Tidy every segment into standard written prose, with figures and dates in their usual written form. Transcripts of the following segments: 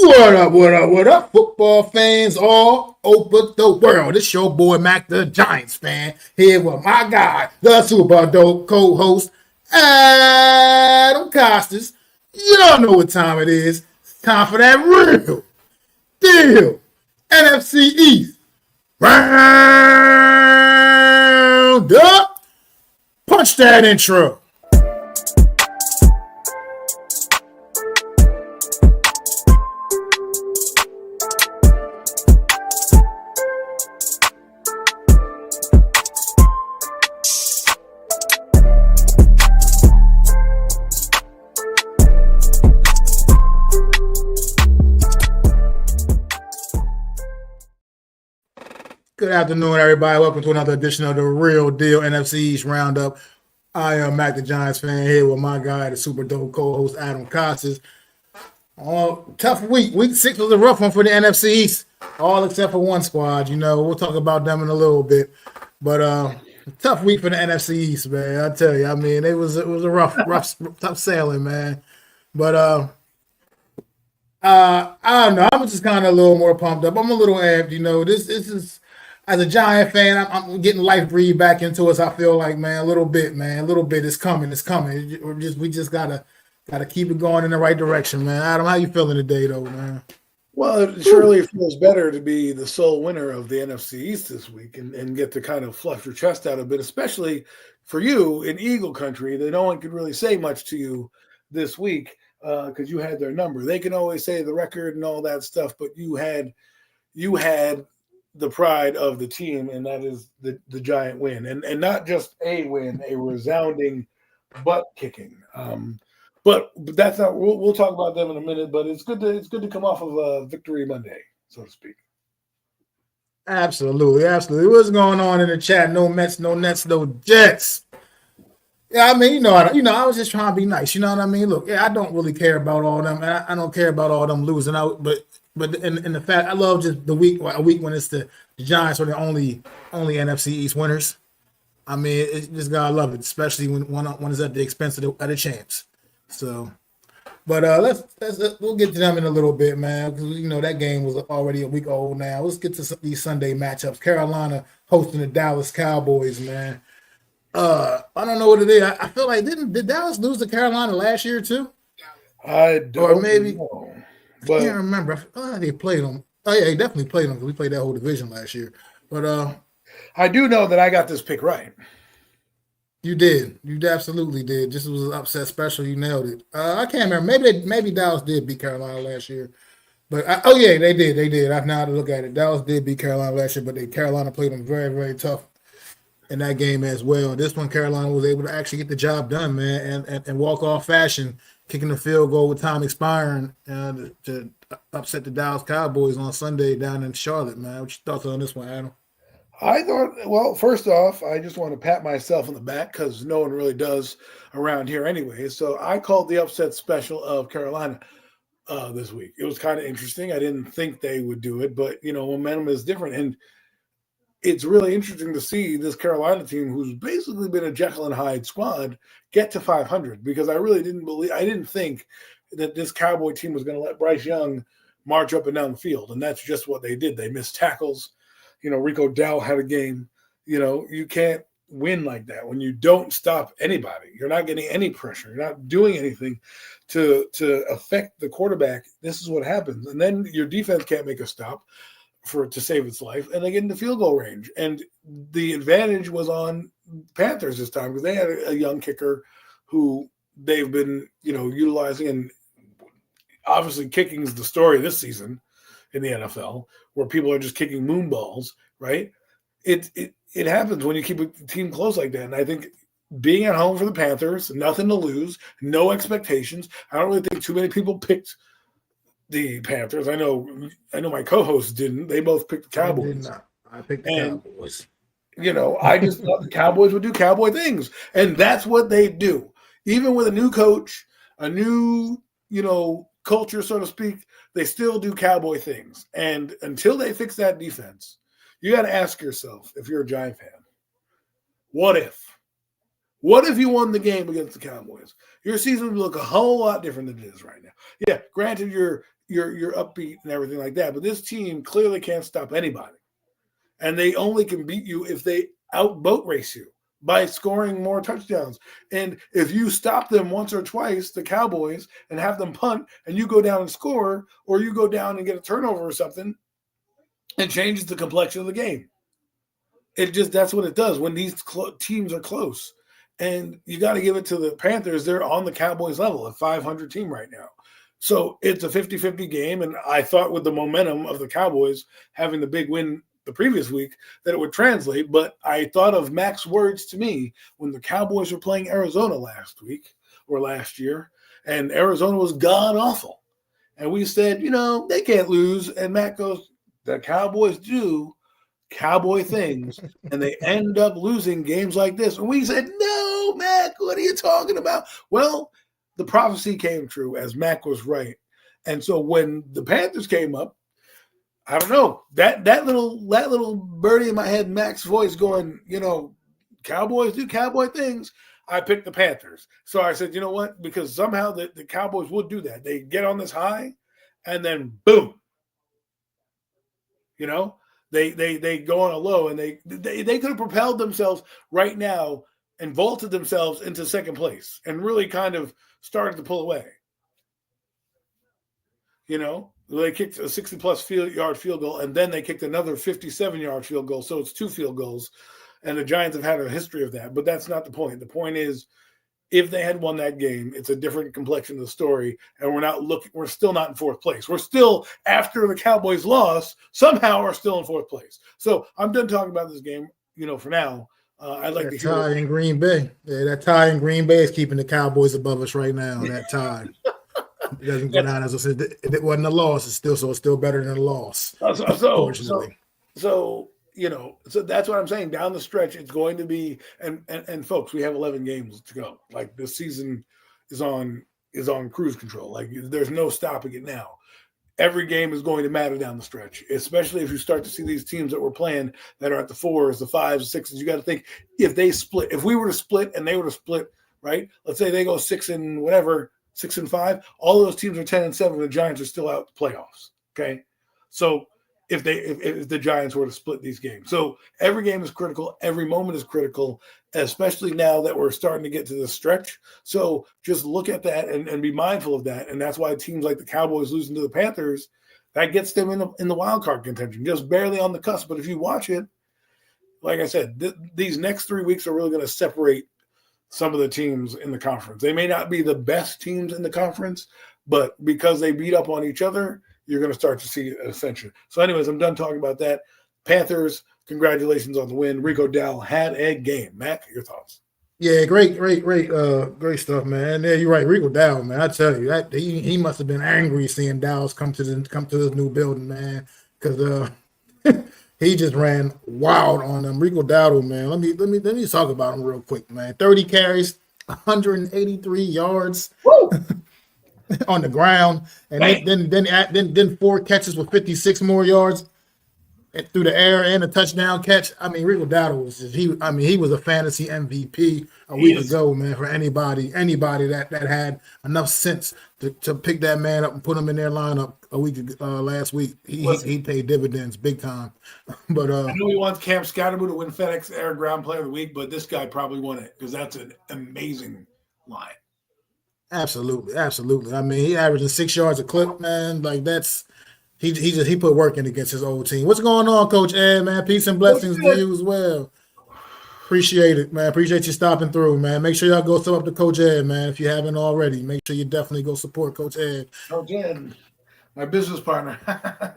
What up, what up, what up, football fans all over the world? It's your boy Mac the Giants fan here with my guy, the super dope co-host, Adam Costas. You don't know what time it is. It's time for that real deal NFC East round up. Punch that intro. Good afternoon, everybody. Welcome to another edition of the Real Deal NFC East Roundup. I am Mac the Giants fan here with my guy, the super dope co-host, Adam Costas. Tough week. Week 6 was a rough one for the NFC East, all except for one squad. You know, we'll talk about them in a little bit. But tough week for the NFC East, man. I tell you, I mean, it was a rough, tough sailing, man. But I don't know. I'm just kind of a little more pumped up. I'm a little amped. You know, this is. As a Giant fan, I'm getting life breathed back into us. I feel like, man, a little bit. It's coming. We just gotta keep it going in the right direction, man. Adam, how you feeling today, though, man? Well, it surely feels better to be the sole winner of the NFC East this week and get to kind of fluff your chest out a bit, especially for you in Eagle country, that no one could really say much to you this week because you had their number. They can always say the record and all that stuff, but you had the pride of the team, and that is the Giant win, and not just a win, a resounding butt kicking. But that's not. We'll talk about them in a minute. But it's good to come off of a victory Monday, so to speak. Absolutely. What's going on in the chat? No Mets, no Nets, no Jets. Yeah, I mean, I was just trying to be nice. You know what I mean? Look, I don't really care about all them. I don't care about all them losing out, But in the fact, I love just a week when it's the Giants are the only NFC East winners. I mean, it just gotta love it, especially when it's at the expense of the champs. So, but we'll get to them in a little bit, man, because that game was already a week old now. Let's get to these Sunday matchups. Carolina hosting the Dallas Cowboys, man. I don't know what it is. I feel like did Dallas lose to Carolina last year too? I don't know. But I can't remember. I feel like they played them. Oh, yeah, they definitely played them because we played that whole division last year. But I do know that I got this pick right. You did. You absolutely did. Just was an upset special. You nailed it. I can't remember. Maybe Dallas did beat Carolina last year. But, yeah, they did. They did. I've now had to look at it. Dallas did beat Carolina last year, but Carolina played them very, very tough in that game as well. And this one, Carolina was able to actually get the job done, man, and walk-off fashion, kicking the field goal with time expiring to upset the Dallas Cowboys on Sunday down in Charlotte, man. What your thoughts on this one, Adam? I thought, well, first off, I just want to pat myself on the back because no one really does around here anyway. So I called the upset special of Carolina this week. It was kind of interesting. I didn't think they would do it, but, momentum is different. And it's really interesting to see this Carolina team, who's basically been a Jekyll and Hyde squad, get to 500 because I didn't think that this Cowboy team was going to let Bryce Young march up and down the field. And that's just what they did. They missed tackles. Rico Dowell had a game. You can't win like that when you don't stop anybody. You're not getting any pressure. You're not doing anything to affect the quarterback. This is what happens. And then your defense can't make a stop to save its life, and they get into field goal range. And the advantage was on Panthers this time because they had a young kicker who they've been, utilizing. And obviously kicking is the story this season in the NFL, where people are just kicking moon balls, right? It happens when you keep a team close like that. And I think being at home for the Panthers, nothing to lose, no expectations. I don't really think too many people picked the Panthers. I know my co-hosts didn't. They both picked the Cowboys. I did not. I picked the Cowboys. I just thought the Cowboys would do Cowboy things. And that's what they do. Even with a new coach, a new, culture, so to speak, they still do Cowboy things. And until they fix that defense, you got to ask yourself, if you're a Giant fan, what if? What if you won the game against the Cowboys? Your season would look a whole lot different than it is right now. Yeah, granted, you're upbeat and everything like that. But this team clearly can't stop anybody, and they only can beat you if they out boat race you by scoring more touchdowns. And if you stop them once or twice, the Cowboys, and have them punt, and you go down and score, or you go down and get a turnover or something, it changes the complexion of the game. That's what it does when these teams are close. And you got to give it to the Panthers. They're on the Cowboys level, a 500 team right now. So it's a 50-50 game. And I thought with the momentum of the Cowboys having the big win the previous week that it would translate. But I thought of Mac's words to me when the Cowboys were playing Arizona last week or last year, and Arizona was god awful. And we said, they can't lose. And Mac goes, the Cowboys do Cowboy things, and they end up losing games like this. And we said, no, Mac, what are you talking about? Well, the prophecy came true, as Mac was right. And so when the Panthers came up, I don't know, that little birdie in my head, Mac's voice going, Cowboys do Cowboy things. I picked the Panthers. So I said, you know what? Because somehow the Cowboys would do that. They get on this high, and then boom. They go on a low, and they could have propelled themselves right now and vaulted themselves into second place and really kind of started to pull away. They kicked a 60-plus yard field goal, and then they kicked another 57-yard field goal. So it's 2 field goals, and the Giants have had a history of that. But that's not the point. The point is, if they had won that game, it's a different complexion of the story, and we're still not in fourth place. We're still, after the Cowboys lost, somehow are still in fourth place. So I'm done talking about this game, for now. I'd like to hear tie in Green Bay. Yeah, that tie in Green Bay is keeping the Cowboys above us right now. That tie. It doesn't go down, as I said. It wasn't a loss. It's still better than a loss. Unfortunately. So that's what I'm saying. Down the stretch, it's going to be, and folks, we have 11 games to go. Like, this season is on cruise control. Like, there's no stopping it now. Every game is going to matter down the stretch, especially if you start to see these teams that we're playing that are at the 4s, the 5s, 6s. You got to think, if we were to split and they were to split, right? Let's say they go 6-5. All those teams are 10-7. The Giants are still out the playoffs. Okay, so if the Giants were to split these games, so every game is critical. Every moment is critical, especially now that we're starting to get to the stretch. So just look at that and be mindful of that. And that's why teams like the Cowboys losing to the Panthers, that gets them in the wild card contention, just barely on the cusp. But if you watch it, like I said, these next 3 weeks are really going to separate some of the teams in the conference. They may not be the best teams in the conference, but because they beat up on each other, you're going to start to see an ascension. So anyways, I'm done talking about that. Panthers, congratulations on the win. Rico Dowdle had a game. Mac, your thoughts? Yeah, great stuff, man. Yeah, you're right. Rico Dowdle, man. I tell you, that he must have been angry seeing Dallas come to this new building, man. Because he just ran wild on them. Rico Dowdle, man. Let me talk about him real quick, man. 30 carries, 183 yards on the ground, and then 4 catches with 56 more yards through the air and a touchdown catch. I mean, Rico Dowdle he was a fantasy MVP a week ago, man. For anybody that had enough sense to pick that man up and put him in their lineup last week, he paid dividends big time. But I know he wants Cam Scatterbo to win FedEx Air Ground Player of the Week, but this guy probably won it because that's an amazing line. Absolutely. I mean, he averaging 6 yards a clip, man. Like, that's. He put work in against his old team. What's going on, Coach Ed, man? Peace and blessings to you as well. Appreciate it, man. Appreciate you stopping through, man. Make sure y'all go sub up to Coach Ed, man. If you haven't already, make sure you definitely go support Coach Ed. Coach Ed, my business partner.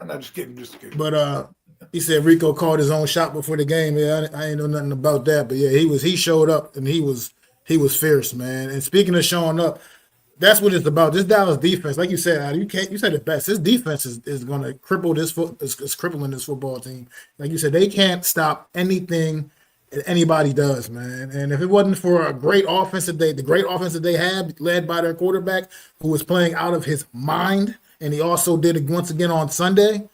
No, just kidding. But he said Rico called his own shot before the game. Yeah, I ain't know nothing about that. But yeah, he showed up and he was fierce, man. And speaking of showing up, that's what it's about. This Dallas defense, like you said, you said it best. This defense is going to cripple is crippling this football team. Like you said, they can't stop anything that anybody does, man. And if it wasn't for a great offense that they had, led by their quarterback, who was playing out of his mind, and he also did it once again on Sunday.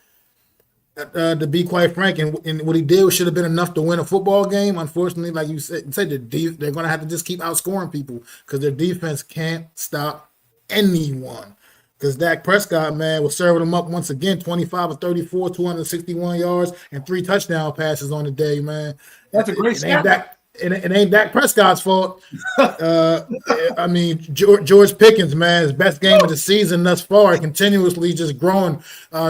To be quite frank, and what he did should have been enough to win a football game. Unfortunately, like you said they're going to have to just keep outscoring people because their defense can't stop anyone. because Dak Prescott, man, was serving them up once again, 25 of 34, 261 yards, and 3 touchdown passes on the day, man. That's a great stat. It ain't Dak Prescott's fault. I mean, George Pickens, man, his best game of the season thus far, continuously just growing,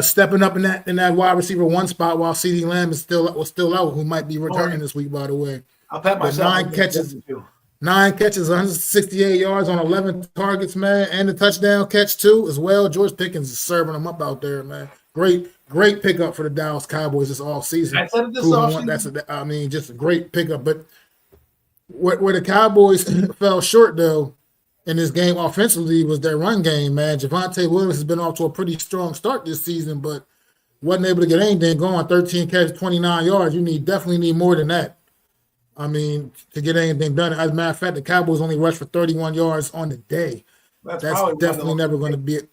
stepping up in that wide receiver 1 spot, while CeeDee Lamb was still out, who might be returning this week, by the way. I'll pat myself. 9 catches, 168 yards on 11 targets, man, and the touchdown catch too as well. George Pickens is serving them up out there, man. Great pickup for the Dallas Cowboys this offseason. I said it this offseason. Just a great pickup. But where the Cowboys fell short, though, in this game offensively was their run game, man. Javonte Williams has been off to a pretty strong start this season, but wasn't able to get anything going. 13 catches, 29 yards. You definitely need more than that. I mean, to get anything done. As a matter of fact, the Cowboys only rushed for 31 yards on the day. That's definitely never going to be it.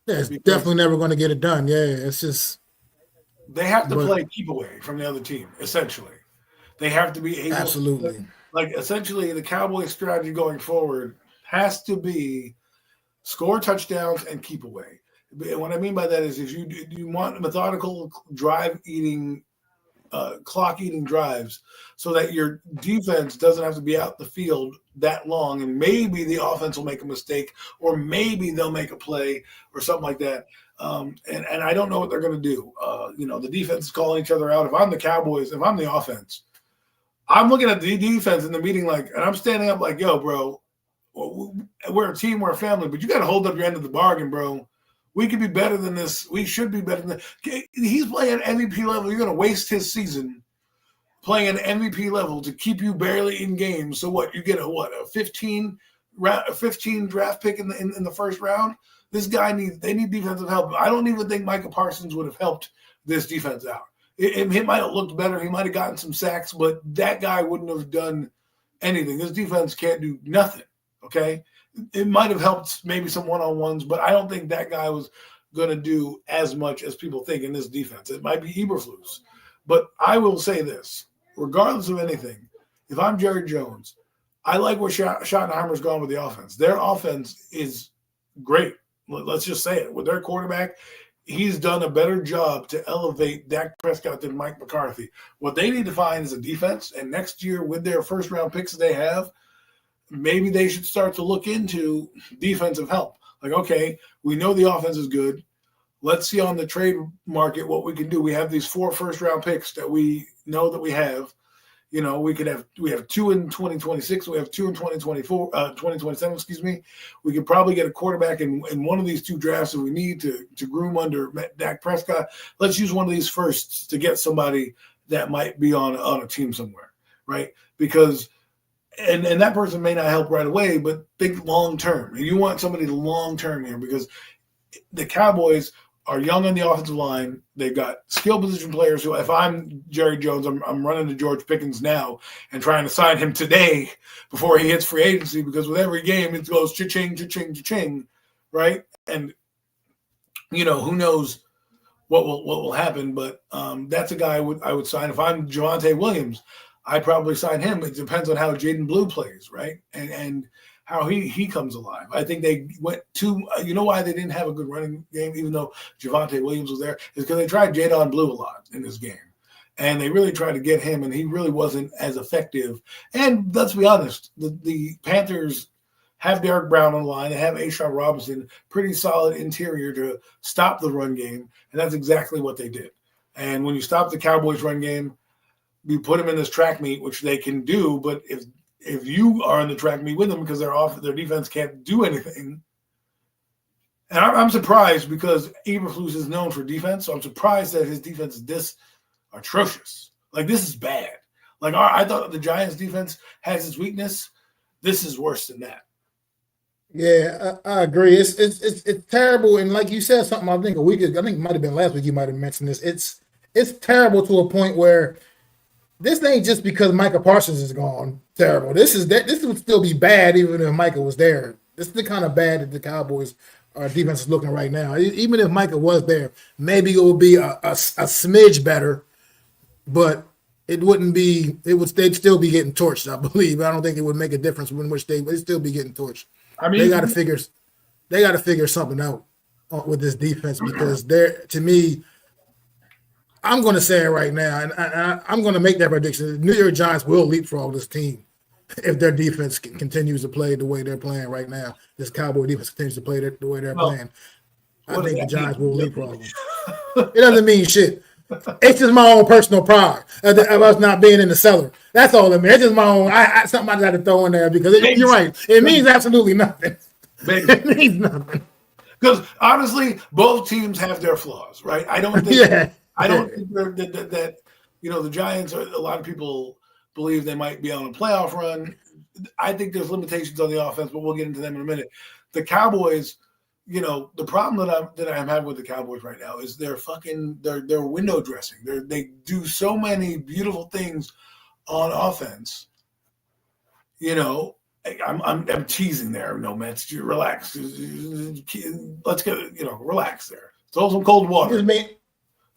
Yeah, it's definitely never going to get it done. Yeah, it's just they have to play keep away from the other team. Essentially, they have to be able. Absolutely. Essentially, the Cowboys' strategy going forward has to be score touchdowns and keep away. And what I mean by that is, if you want methodical clock-eating drives, so that your defense doesn't have to be out the field that long, and maybe the offense will make a mistake, or maybe they'll make a play or something like that. And I don't know what they're going to do. The defense is calling each other out. If I'm the Cowboys, if I'm the offense, I'm looking at the defense in the meeting and I'm standing up like, yo, bro, we're a team, we're a family, but you got to hold up your end of the bargain, bro. We could be better than this. We should be better than that. He's playing at MVP level. You're going to waste his season playing at MVP level to keep you barely in games. So what? You get a 15 draft pick in the first round? This guy they need defensive help. I don't even think Micah Parsons would have helped this defense out. It might have looked better. He might have gotten some sacks, but that guy wouldn't have done anything. This defense can't do nothing, okay? It might have helped maybe some one-on-ones, but I don't think that guy was going to do as much as people think in this defense. It might be Eberflus. But I will say this, regardless of anything, if I'm Jerry Jones, I like where Schottenheimer's gone with the offense. Their offense is great. Let's just say it. With their quarterback, he's done a better job to elevate Dak Prescott than Mike McCarthy. What they need to find is a defense, and next year with their first-round picks they have, maybe they should start to look into defensive help. Okay, we know the offense is good. Let's see on the trade market what we can do. We have these 4 first-round picks that we know that we have. We have 2 in 2026. We have 2 in 2027, excuse me. We could probably get a quarterback in one of these 2 drafts that we need to groom under Dak Prescott. Let's use one of these firsts to get somebody that might be on a team somewhere, right? Because and that person may not help right away, but think long term. And you want somebody long term here, because the Cowboys are young on the offensive line. They've got skill position players who, if I'm Jerry Jones, I'm running to George Pickens now and trying to sign him today before he hits free agency, because with every game it goes cha-ching, cha-ching, cha-ching, right? And who knows what will happen, but that's a guy I would sign. If I'm Javonte Williams, I'd probably sign him. It depends on how Jaden Blue plays, right? And how he comes alive. I think they went to, why they didn't have a good running game, even though Javonte Williams was there, is because they tried Jaden Blue a lot in this game. And they really tried to get him, and he really wasn't as effective. And let's be honest, the Panthers have Derek Brown on the line. They have A'Shawn Robinson, pretty solid interior to stop the run game. And that's exactly what they did. And when you stop the Cowboys run game, you put them in this track meet, which they can do. But if you are in the track meet with them, because their defense can't do anything, and I'm surprised, because Eberflus is known for defense, so I'm surprised that his defense is this atrocious. This is bad. I thought the Giants' defense has its weakness. This is worse than that. Yeah, I agree. It's terrible, and like you said, something I think it might have been last week. You might have mentioned this. It's terrible to a point where this ain't just because Micah Parsons is gone terrible. This would still be bad even if Micah was there. This is the kind of bad that the Cowboys defense is looking right now. Even if Micah was there, maybe it would be a smidge better, but it wouldn't be. They'd still be getting torched, I believe. I don't think it would make a difference in which they'd still be getting torched. I mean, they got to figure. they got to figure something out with this defense because to me, I'm going to say it right now, and I'm going to make that prediction. The New York Giants will leapfrog this team if their defense continues to play the way they're playing right now. This Cowboy defense continues to play the way they're playing. I think the Giants will leapfrog them. It doesn't mean shit. It's just my own personal pride of us not being in the cellar. That's all it means. It's just my own. Something I got to throw in there because you're right. It means absolutely nothing. It means nothing. Because honestly, both teams have their flaws, right? I don't think. I don't think that the Giants are. A lot of people believe they might be on a playoff run. I think there's limitations on the offense, but we'll get into them in a minute. The Cowboys. The problem that I'm having with the Cowboys right now is they're window dressing. They do so many beautiful things on offense. I'm teasing there. No, man, relax. Let's get relax there. Throw some cold water.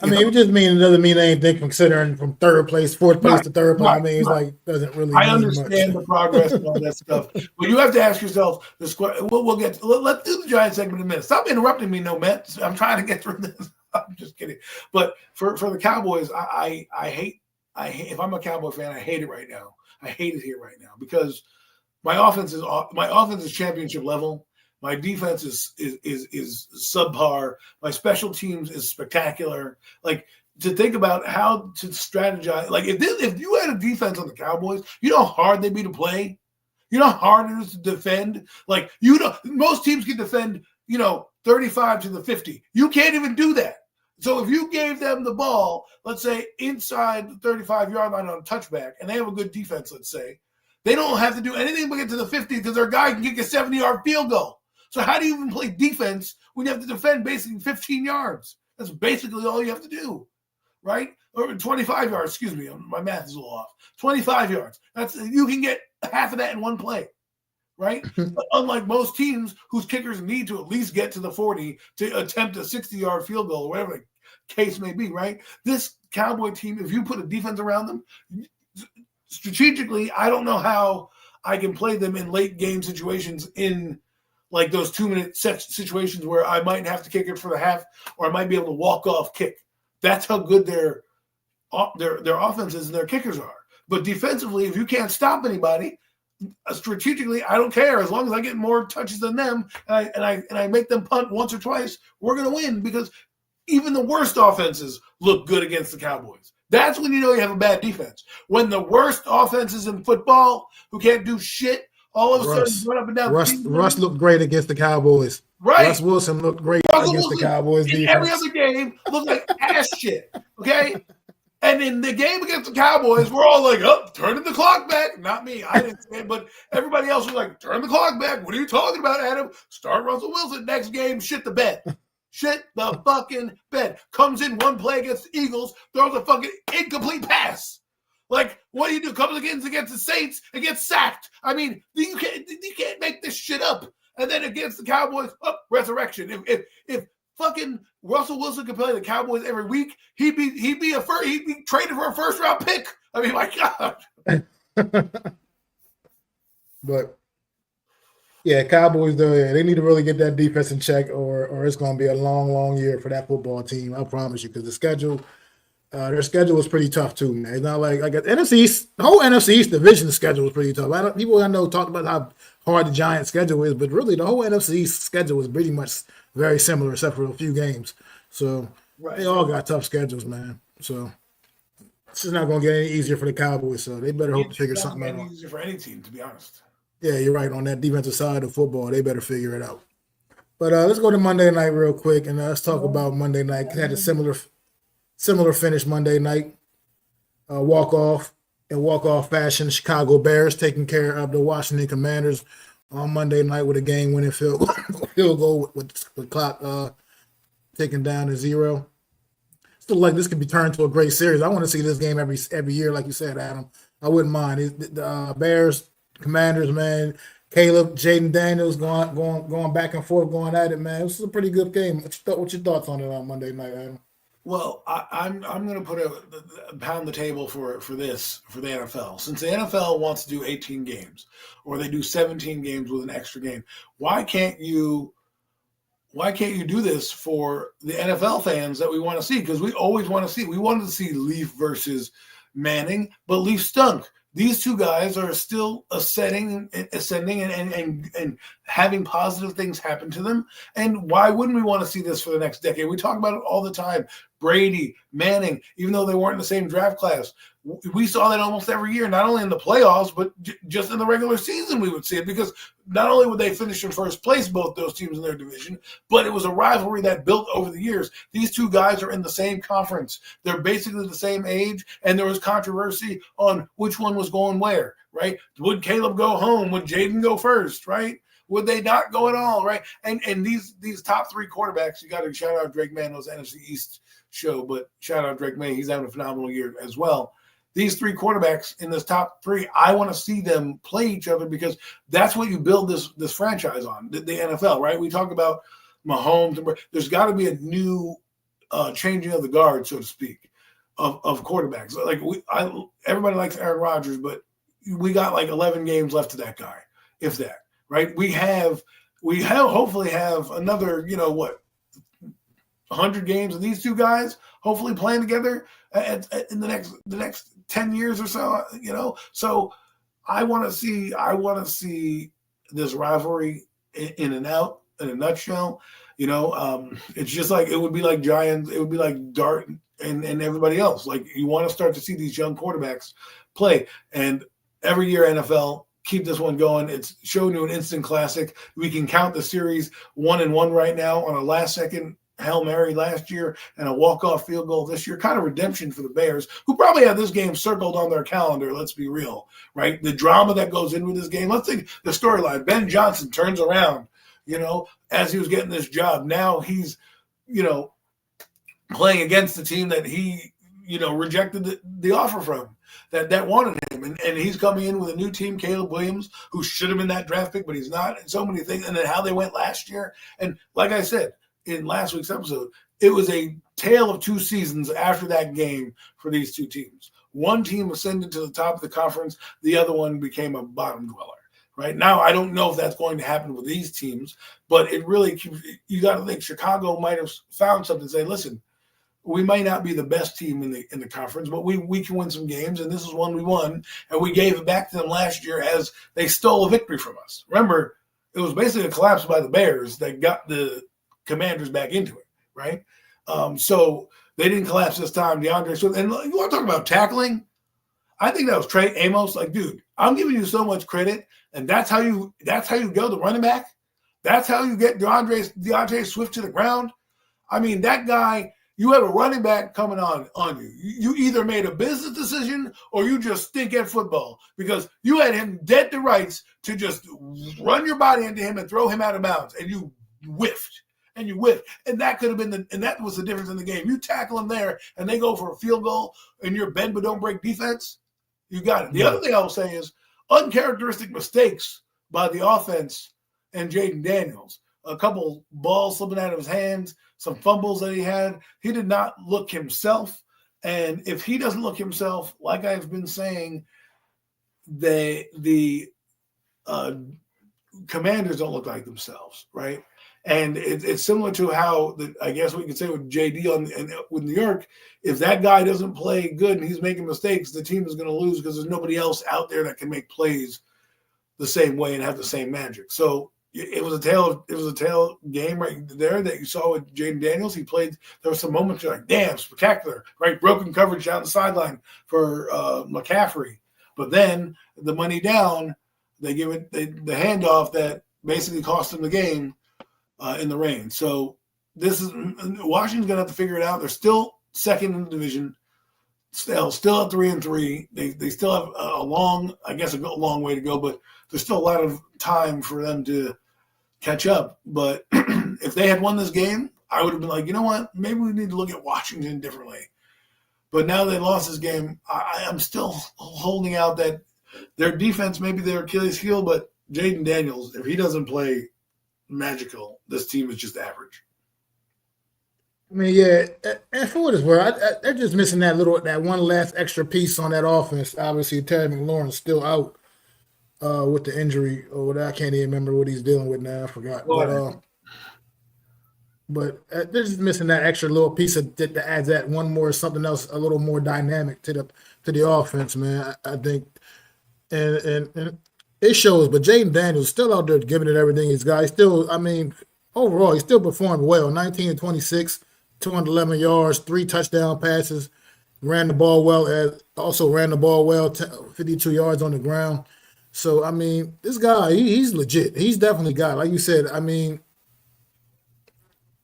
It just means it doesn't mean anything considering from third place, fourth place to third place. Doesn't really. I understand the progress and all that stuff, but you have to ask yourself this question. We'll get. Let's do the Giants segment in a minute. Stop interrupting me, no, Matt. I'm trying to get through this. I'm just kidding. But for the Cowboys, I hate. If I'm a Cowboy fan, I hate it right now. I hate it here right now because my offense is championship level. My defense is subpar. My special teams is spectacular. Like, to think about how to strategize. Like, if you had a defense on the Cowboys, you know how hard they'd be to play. You know how hard it is to defend. Like, most teams can defend 35 to the 50. You can't even do that. So if you gave them the ball, let's say inside the 35-yard line on a touchback, and they have a good defense, let's say, they don't have to do anything but get to the 50 because their guy can kick a 70-yard field goal. So how do you even play defense when you have to defend basically 15 yards? That's basically all you have to do, right? Or 25 yards, excuse me. My math is a little off. 25 yards. You can get half of that in one play, right? But unlike most teams whose kickers need to at least get to the 40 to attempt a 60-yard field goal or whatever the case may be, right? This Cowboy team, if you put a defense around them, strategically, I don't know how I can play them in late game situations in like those 2-minute situations where I might have to kick it for the half, or I might be able to walk off kick. That's how good their offenses and their kickers are. But defensively, if you can't stop anybody, strategically, I don't care. As long as I get more touches than them and I make them punt once or twice, we're going to win because even the worst offenses look good against the Cowboys. That's when you know you have a bad defense. When the worst offenses in football who can't do shit all of a sudden run up and down. Russ looked great against the Cowboys. Right. Russ Wilson looked great against the Cowboys defense. Every other game looked like ass shit. Okay? And in the game against the Cowboys, we're all like, turning the clock back. Not me. I didn't say it, but everybody else was like, turn the clock back. What are you talking about, Adam? Start Russell Wilson. Next game, shit the bed. Shit the fucking bed. Comes in one play against the Eagles, throws a fucking incomplete pass. Like, what do you do? Comes against the Saints and gets sacked. I mean, you can't make this shit up. And then against the Cowboys, resurrection. If fucking Russell Wilson could play the Cowboys every week, he'd be traded for a first round pick. I mean, my God. But yeah, Cowboys though, they need to really get that defense in check, or it's going to be a long, long year for that football team. I promise you, because the schedule. Their schedule was pretty tough too, man. It's not like NFC East, the whole NFC East division schedule was pretty tough. People I know talk about how hard the Giants' schedule is, but really the whole NFC East schedule is pretty much very similar, except for a few games. So They all got tough schedules, man. So it's not going to get any easier for the Cowboys. So they better hope to figure something out. Easier for any team, to be honest. Yeah, you're right. On that defensive side of football, they better figure it out. But let's go to Monday night real quick, and let's talk about Monday night. It had a similar finish Monday night, walk-off fashion. Chicago Bears taking care of the Washington Commanders on Monday night with a game-winning field goal with the clock ticking down to 0. Still like this could be turned to a great series. I want to see this game every year, like you said, Adam. I wouldn't mind. The Bears, Commanders, man. Caleb, Jaden Daniels going back and forth, going at it, man. This is a pretty good game. What's your thoughts on it on Monday night, Adam? Well, I'm going to put pound the table for the NFL. Since the NFL wants to do 18 games, or they do 17 games with an extra game, why can't you why can't you do this for the NFL fans that we want to see? Because we always want to see. We wanted to see Leaf versus Manning, but Leaf stunk. These two guys are still ascending and having positive things happen to them. And why wouldn't we want to see this for the next decade? We talk about it all the time. Brady, Manning, even though they weren't in the same draft class, we saw that almost every year, not only in the playoffs, but just in the regular season we would see it, because not only would they finish in first place, both those teams in their division, but it was a rivalry that built over the years. These two guys are in the same conference. They're basically the same age, and there was controversy on which one was going where, right? Would Caleb go home? Would Jaden go first, right? Would they not go at all, right? And these top three quarterbacks, you got to shout out Drake Manuel's NFC East show, but shout out Drake May. He's having a phenomenal year as well. These three quarterbacks in this top three, I want to see them play each other, because that's what you build this franchise on, the NFL, right? We talk about Mahomes. There's got to be a new changing of the guard, so to speak, of quarterbacks. Like everybody likes Aaron Rodgers, but we got like 11 games left to that guy, if that, right? We hopefully have another, 100 games of these two guys hopefully playing together in the next 10 years or so, So I want to see this rivalry in and out in a nutshell. It's just like, it would be like Giants, it would be like Dart and everybody else. Like, you want to start to see these young quarterbacks play, and every year NFL keep this one going. It's shown to an instant classic. We can count the series 1-1 right now on a last-second Hail Mary last year and a walk-off field goal this year. Kind of redemption for the Bears, who probably had this game circled on their calendar, let's be real, right? The drama that goes in with this game. Let's think the storyline. Ben Johnson turns around, as he was getting this job. Now he's, playing against the team that he, rejected the offer from, that wanted him. And he's coming in with a new team, Caleb Williams, who should have been that draft pick, but he's not, and so many things. And then how they went last year. And like I said, in last week's episode, it was a tale of two seasons after that game for these two teams. One team ascended to the top of the conference. The other one became a bottom dweller. Right now, I don't know if that's going to happen with these teams, but it really, you got to think Chicago might have found something to say, listen, we might not be the best team in the conference, but we can win some games, and this is one we won, and we gave it back to them last year as they stole a victory from us. Remember, it was basically a collapse by the Bears that got the Commanders back into it, right? So they didn't collapse this time. DeAndre Swift, and you want to talk about tackling? I think that was Trey Amos. Like, dude, I'm giving you so much credit, and that's how you go to running back. That's how you get DeAndre Swift to the ground. I mean, that guy. You have a running back coming on you. You either made a business decision or you just stink at football, because you had him dead to rights to just run your body into him and throw him out of bounds, and you whiffed. And that could have been and that was the difference in the game. You tackle them there and they go for a field goal and you're bend but don't break defense. You got it. The other thing I will say is uncharacteristic mistakes by the offense and Jaden Daniels. A couple balls slipping out of his hands, some fumbles that he had. He did not look himself. And if he doesn't look himself, like I've been saying, the Commanders don't look like themselves, right? And it's similar to how I guess we could say with JD with New York. If that guy doesn't play good and he's making mistakes, the team is going to lose because there's nobody else out there that can make plays the same way and have the same magic. So it was a tail game right there that you saw with Jaden Daniels. He played. There were some moments you're like, damn, spectacular, right? Broken coverage down the sideline for McCaffrey, but then the money down, they give it the handoff that basically cost them the game in the rain. So this is Washington's gonna have to figure it out. They're still second in the division, still at 3-3. They still have a long way to go, but there's still a lot of time for them to catch up. But if they had won this game, I would have been like, you know what? Maybe we need to look at Washington differently. But now they lost this game, I'm still holding out that their defense may be their Achilles heel, but Jaden Daniels, if he doesn't play magical, this team is just average. I mean, yeah, and for what it's worth, they're just missing that one last extra piece on that offense. Obviously, Terry McLaurin's still out with the injury, or I can't even remember what he's dealing with now. I forgot. But But they're just missing that extra little piece that adds that one more something else, a little more dynamic to the offense, man. I think, and it shows. But Jaden Daniels still out there giving it everything he's got. He's still, I mean, overall, he still performed well. 19 and 26, 211 yards, 3 touchdown passes. Ran the ball well. Also ran the ball well. 52 yards on the ground. So I mean, this guy, he's legit. He's definitely got, like you said. I mean,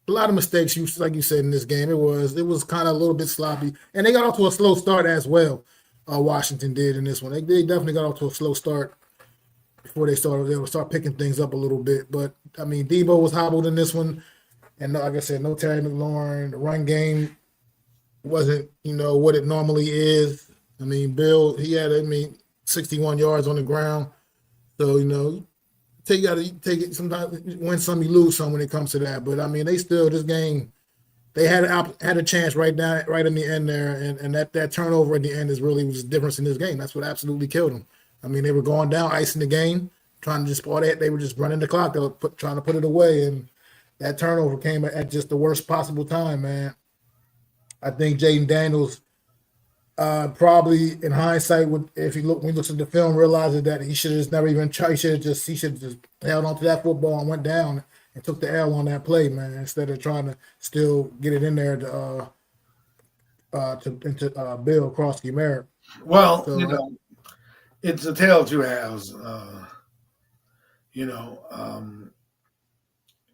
a lot of mistakes, like you said, in this game. It was kind of a little bit sloppy, and they got off to a slow start as well. Washington did in this one. They definitely got off to a slow start before they would start picking things up a little bit. But I mean, Debo was hobbled in this one, and like I said, no Terry McLaurin. The run game wasn't what it normally is. I mean, Bill, he had 61 yards on the ground. So you got to take it. Sometimes win some, you lose some when it comes to that. But I mean, this game, they had a chance right in the end there, and that turnover at the end was the difference in this game. That's what absolutely killed them. I mean, they were going down, icing the game, trying to just they were just running the clock. They were trying to put it away, and that turnover came at just the worst possible time, man. I think Jaden Daniels probably in hindsight when he looks at the film, realizes that he should have just never even tried. He should have just held onto that football and went down and took the L on that play, man, instead of trying to still get it in there to Bill Krosky Merritt. Well, it's a tale of two halves.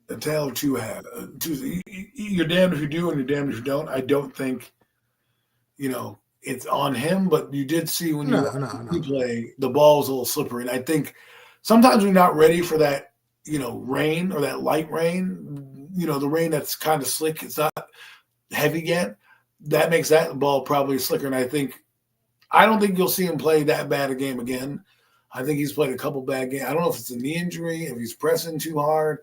A tale of two halves. You're damned if you do and you're damned if you don't. I don't think, it's on him, but you did see when you play, the ball was a little slippery. And I think sometimes we're not ready for that, rain or that light rain, the rain that's kind of slick. It's not heavy yet. That makes that ball probably slicker. And I don't think you'll see him play that bad a game again. I think he's played a couple bad games. I don't know if it's a knee injury, if he's pressing too hard.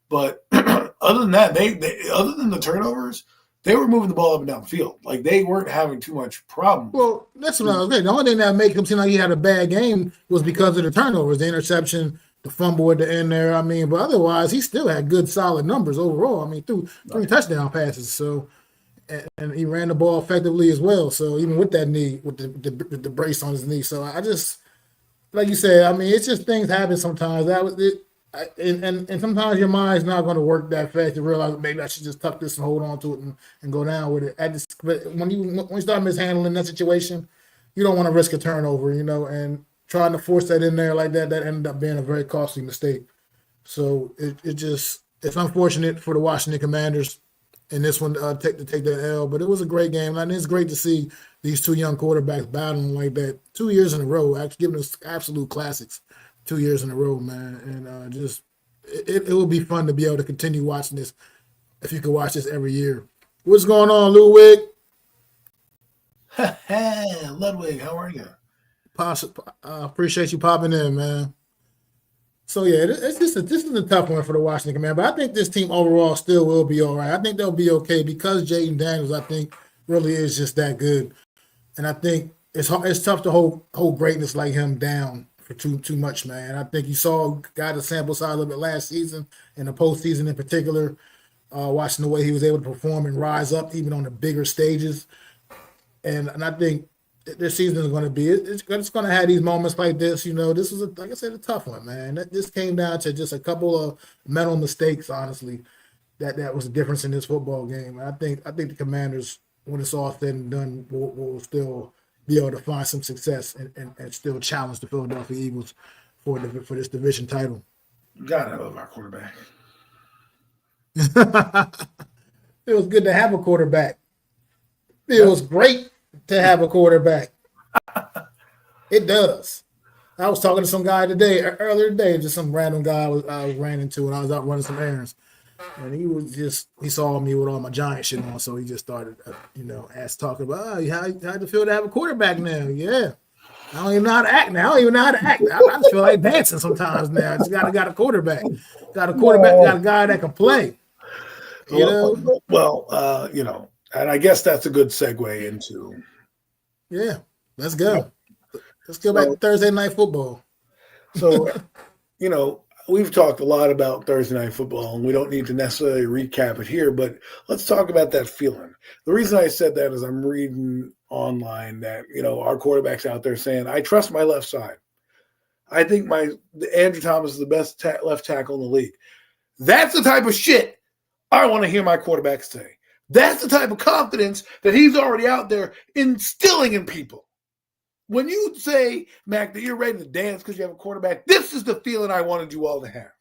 But other than that, other than the turnovers, they were moving the ball up and down the field. Like, they weren't having too much problem. Well, that's what I was saying. The only thing that made him seem like he had a bad game was because of the turnovers, the interception, the fumble at the end there. I mean, but otherwise, he still had good, solid numbers overall. I mean, through 3 touchdown passes. So, and he ran the ball effectively as well. So, even with that knee, with the brace on his knee. So, I just, like you said, I mean, it's just things happen sometimes. That was it. And sometimes your mind's not going to work that fast to realize maybe I should just tuck this and hold on to it and go down with it. But when you start mishandling that situation, you don't want to risk a turnover, and trying to force that in there like that ended up being a very costly mistake. So it's unfortunate for the Washington Commanders in this one to take that L, but it was a great game, and it's great to see these 2 young quarterbacks battling like that 2 years in a row, actually giving us absolute classics. 2 years in a row, man, and it will be fun to be able to continue watching this. If you could watch this every year, what's going on, Ludwig? Hey, Ludwig, how are you? Appreciate you popping in, man. So yeah, this is a tough one for the Washington Commanders, but I think this team overall still will be all right. I think they'll be okay because Jaden Daniels, I think, really is just that good, and I think it's tough to hold greatness like him down for too much, man. I think you got a sample size a little bit last season, in the postseason in particular, watching the way he was able to perform and rise up even on the bigger stages. And I think this season is going to be it's going to have these moments like this. This was like I said, a tough one, man. This came down to just a couple of mental mistakes, honestly. That was the difference in this football game. And I think the Commanders, when it's all said and done, will still be able to find some success and still challenge the Philadelphia Eagles for this division title. God, I love our quarterback. It was good to have a quarterback. It was great to have a quarterback. It does. I was talking to some guy earlier today, just some random guy I ran into, and I was out running some errands. And he saw me with all my Giant shit on, so he just started, talking about, how to feel to have a quarterback now. Yeah. I don't even know how to act now. I just feel like dancing sometimes now. I just got a quarterback. Got a guy that can play. Well, and I guess that's a good segue into. Yeah, let's go. Let's go back to Thursday Night Football. So, we've talked a lot about Thursday Night Football, and we don't need to necessarily recap it here, but let's talk about that feeling. The reason I said that is I'm reading online that, our quarterback's out there saying, I trust my left side. I think Andrew Thomas is the best left tackle in the league. That's the type of shit I want to hear my quarterback say. That's the type of confidence that he's already out there instilling in people. When you say, Mac, that you're ready to dance because you have a quarterback, this is the feeling I wanted you all to have.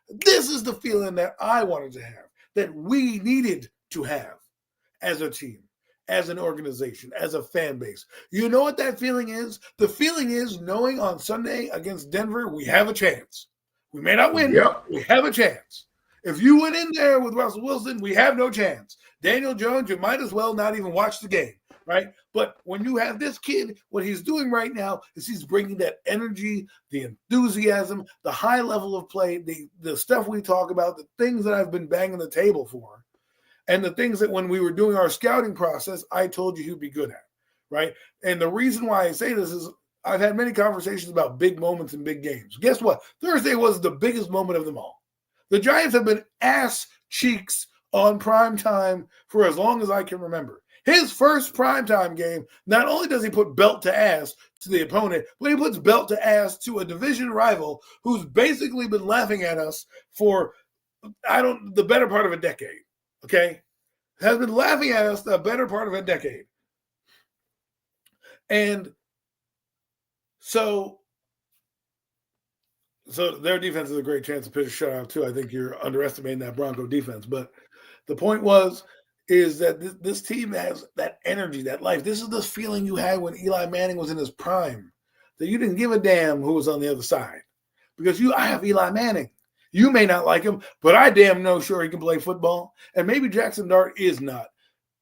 This is the feeling that I wanted to have, that we needed to have as a team, as an organization, as a fan base. You know what that feeling is? The feeling is knowing on Sunday against Denver, we have a chance. We may not win, Yep. we have a chance. If you went in there with Russell Wilson, we have no chance. Daniel Jones, you might as well not even watch the game, right? But when you have this kid, what he's doing right now is he's bringing that energy, the enthusiasm, the high level of play, the stuff we talk about, the things that I've been banging the table for, and the things that when we were doing our scouting process, I told you he'd be good at, right? And the reason why I say this is I've had many conversations about big moments in big games. Guess what? Thursday was the biggest moment of them all. The Giants have been ass cheeks on prime time for as long as I can remember. His first primetime game, not only does he put belt to ass to the opponent, but he puts belt to ass to a division rival who's basically been laughing at us for the better part of a decade. Okay? Has been laughing at us the better part of a decade. And so their defense is a great chance to pitch a shutout too. I think you're underestimating that Bronco defense. But the point is that this team has that energy, that life. This is the feeling you had when Eli Manning was in his prime, that you didn't give a damn who was on the other side. Because I have Eli Manning. You may not like him, but I damn know sure he can play football. And maybe Jackson Dart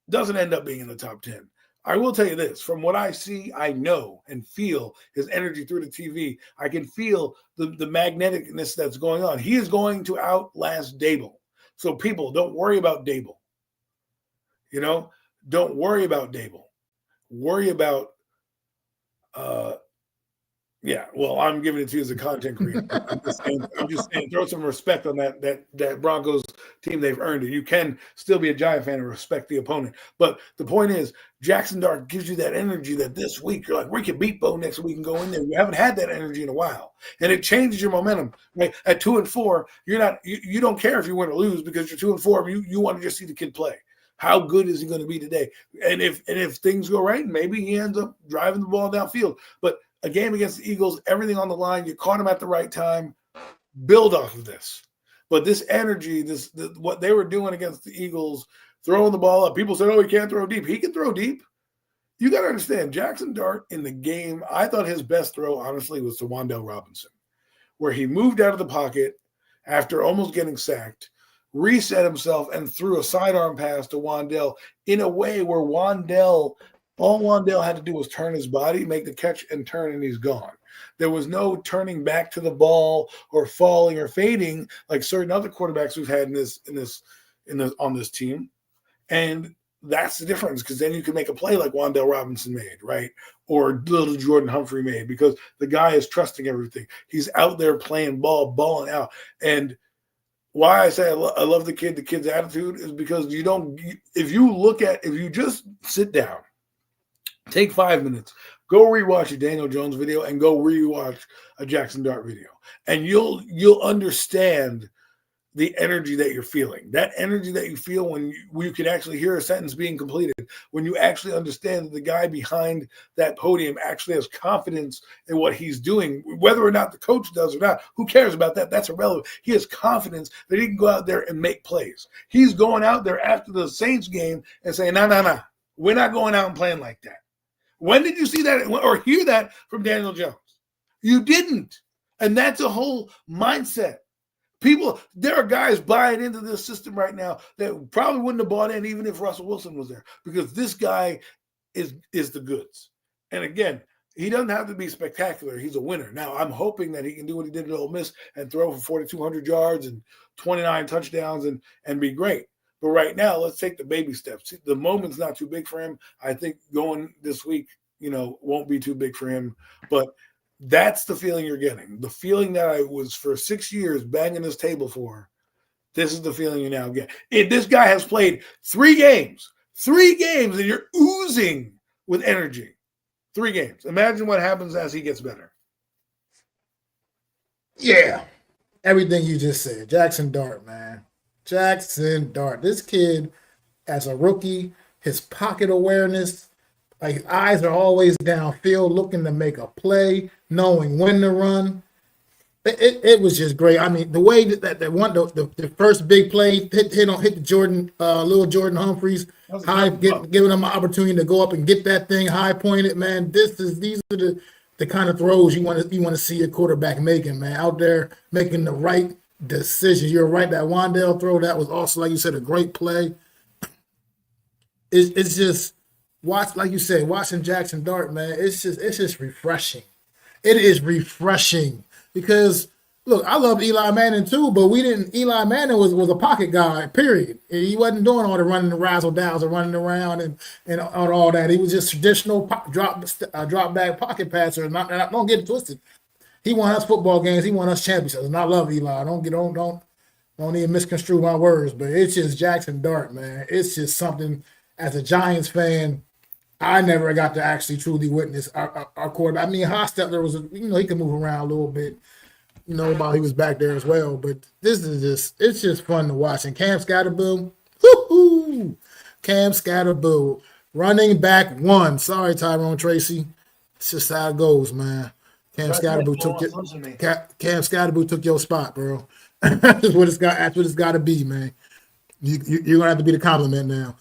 doesn't end up being in the top 10. I will tell you this, from what I see, I know and feel his energy through the TV. I can feel the magneticness that's going on. He is going to outlast Dable. So people, don't worry about Dable. Don't worry about Dable. Worry about, I'm giving it to you as a content creator. I'm just saying, throw some respect on that Broncos team. They've earned it. You can still be a Giant fan and respect the opponent. But the point is, Jackson Dart gives you that energy that this week, you're like, we can beat Bo next week and go in there. You haven't had that energy in a while. And it changes your momentum. Right? At 2-4, you don't care if you win or lose because you're 2-4. You want to just see the kid play. How good is he going to be today? And if things go right, maybe he ends up driving the ball downfield. But a game against the Eagles, everything on the line, you caught him at the right time, build off of this. But this energy, what they were doing against the Eagles, throwing the ball up, people said, he can't throw deep. He can throw deep. You got to understand, Jackson Dart in the game, I thought his best throw, honestly, was to Wan'Dale Robinson, where he moved out of the pocket after almost getting sacked, reset himself, and threw a sidearm pass to Wan'Dale in a way where all Wan'Dale had to do was turn his body, make the catch, and turn, and he's gone. There was no turning back to the ball or falling or fading like certain other quarterbacks we've had on this team. And that's the difference, because then you can make a play like Wan'Dale Robinson made, right? Or little Jordan Humphrey made, because the guy is trusting everything. He's out there playing ball, balling out. And why I say I love the kid's attitude is because if you just sit down, take 5 minutes, go rewatch a Daniel Jones video and go rewatch a Jackson Dart video, and you'll understand the energy that you're feeling. That energy that you feel when you can actually hear a sentence being completed, when you actually understand that the guy behind that podium actually has confidence in what he's doing, whether or not the coach does or not. Who cares about that? That's irrelevant. He has confidence that he can go out there and make plays. He's going out there after the Saints game and saying, no, we're not going out and playing like that. When did you see that or hear that from Daniel Jones? You didn't. And that's a whole mindset. There are guys buying into this system right now that probably wouldn't have bought in even if Russell Wilson was there, because this guy is the goods. And again, he doesn't have to be spectacular. He's a winner. Now, I'm hoping that he can do what he did at Ole Miss and throw for 4,200 yards and 29 touchdowns and be great. But right now, let's take the baby steps. The moment's not too big for him. I think going this week, won't be too big for him. But That's the feeling you're getting. The feeling that I was for 6 years banging this table for. This is the feeling you now get. This guy has played 3 games, and you're oozing with energy. 3 games. Imagine what happens as he gets better. Yeah. Everything you just said. Jackson Dart, man. Jackson Dart. This kid, as a rookie, his pocket awareness, like his eyes are always downfield, looking to make a play, knowing when to run. It was just great. I mean, the way that one the first big play hit the Jordan little Jordan Humphreys high, giving him an opportunity to go up and get that thing high pointed. Man, these are the kind of throws you want to see a quarterback making, man, out there making the right decision. You're right, that Wandale throw, that was also, like you said, a great play. It's just like you said, watching Jackson Dart, man. It's just refreshing. It is refreshing. Because look, I love Eli Manning too, but Eli Manning was a pocket guy, period. He wasn't doing all the running the razzle dazzle, running around and all that. He was just traditional drop back pocket passer. Don't get it twisted. He won us football games. He won us championships, and I love Eli. Don't even misconstrue my words, but it's just Jackson Dart, man. It's just something. As a Giants fan, I never got to actually truly witness our quarterback. I mean, Hostetler was, he could move around a little bit, while he was back there as well. But it's just fun to watch. And Cam Scatterboo, Cam Scatterboo, running back 1. Sorry, Tyrone Tracy. It's just how it goes, man. Cam Scatterboo took your spot, bro. That's what it's got to be, man. You're gonna have to be the compliment now,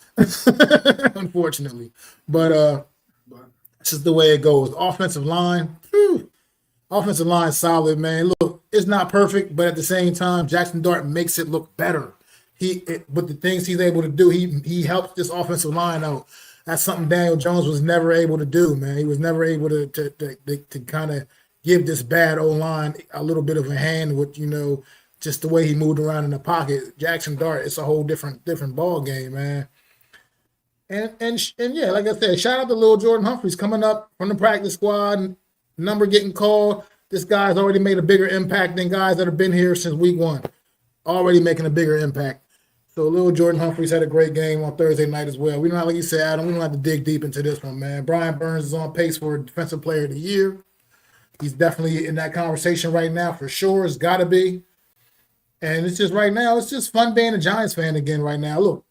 unfortunately. But it's just the way it goes. Offensive line solid, man. Look, it's not perfect, but at the same time, Jackson Dart makes it look better. But the things he's able to do, he helps this offensive line out. That's something Daniel Jones was never able to do, man. He was never able to kind of give this bad O-line a little bit of a hand with, just the way he moved around in the pocket. Jackson Dart, it's a whole different ball game, man. And yeah, like I said, shout out to little Jordan Humphreys coming up from the practice squad, number getting called. This guy's already made a bigger impact than guys that have been here since week 1. Already making a bigger impact. So little Jordan Humphreys had a great game on Thursday night as well. We don't have, like you said, Adam, we don't have to dig deep into this one, man. Brian Burns is on pace for Defensive Player of the Year. He's definitely in that conversation right now for sure. It's got to be. And it's just right now, it's just fun being a Giants fan again right now. Look,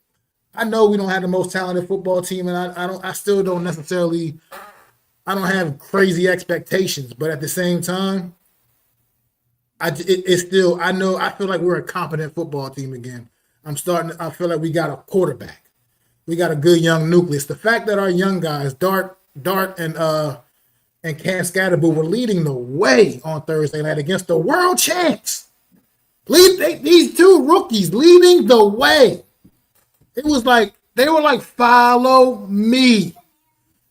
I know we don't have the most talented football team, and I still don't necessarily, I don't have crazy expectations, but at the same time, I feel like we're a competent football team again. I feel like we got a quarterback. We got a good young nucleus. The fact that our young guys, Dart and Cam Scatterboo were leading the way on Thursday night against the world champs. These 2 rookies leading the way. It was like they were like, follow me.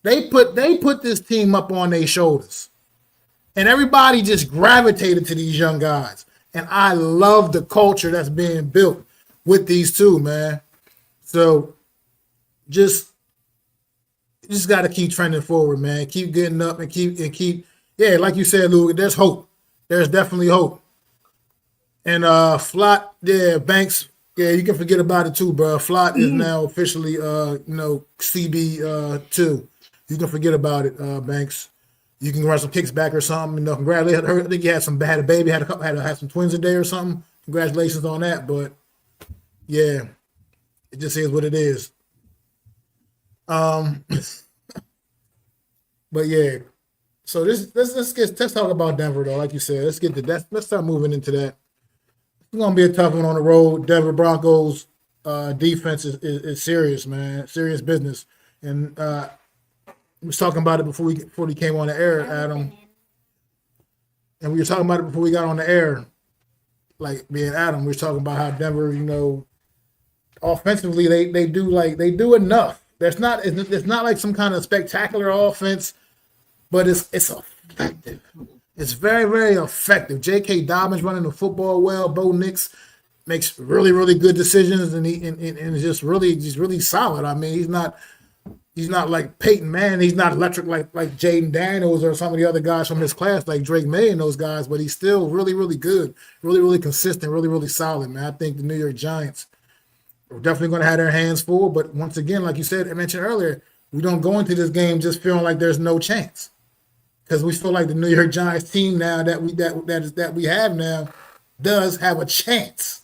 They put this team up on their shoulders, and everybody just gravitated to these young guys. And I love the culture that's being built with these 2, man. So just got to keep trending forward, man. Keep getting up and keep. Yeah, like you said, Lou. There's hope. There's definitely hope. And Flott, yeah, Banks, yeah, you can forget about it too, bro. Flott is now officially, CB2. You can forget about it, Banks. You can run some kicks back or something. Congratulations. I think he had a baby, had some twins a day or something. Congratulations on that. But yeah, it just is what it is. But yeah. So let's talk about Denver though. Like you said, let's start moving into that. It's gonna be a tough one on the road. Denver Broncos defense is serious, man. Serious business. And we was talking about it before we came on the air, Adam. And we were talking about it before we got on the air. Like me and Adam, we were talking about how Denver, offensively they do enough. It's not like some kind of spectacular offense, but it's effective. It's very, very effective. J.K. Dobbins running the football well. Bo Nix makes really, really good decisions, and is just really solid. I mean, He's not like Peyton Manning. He's not electric like Jaden Daniels or some of the other guys from his class, like Drake May and those guys. But he's still really, really good, really, really consistent, really, really solid, man. I think the New York Giants are definitely going to have their hands full. But once again, like you said, I mentioned earlier, we don't go into this game just feeling like there's no chance, because we feel like the New York Giants team now that we have now does have a chance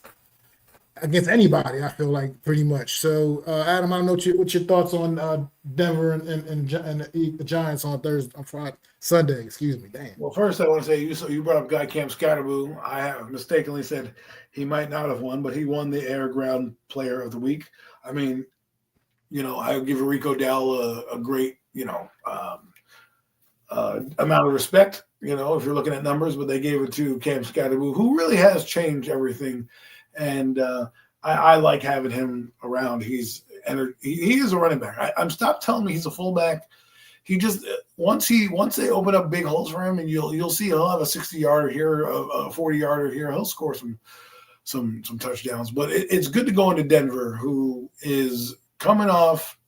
against anybody. I feel like pretty much. So, Adam, I don't know what's your thoughts on Denver and the Giants on Friday, Sunday. Excuse me. Damn. Well, first I want to say you brought up Guy Cam Scatterboo. I have mistakenly said he might not have won, but he won the Air Ground Player of the Week. I mean, I would give Rico Dowell a great, amount of respect, if you're looking at numbers, but they gave it to Cam Scatterboo, who really has changed everything. And I like having him around. He is a running back. I'm stop telling me he's a fullback. He just once they open up big holes for him, and you'll see he'll have a 60-yarder here, a 40-yarder here. He'll score some touchdowns. But it's good to go into Denver, who is coming off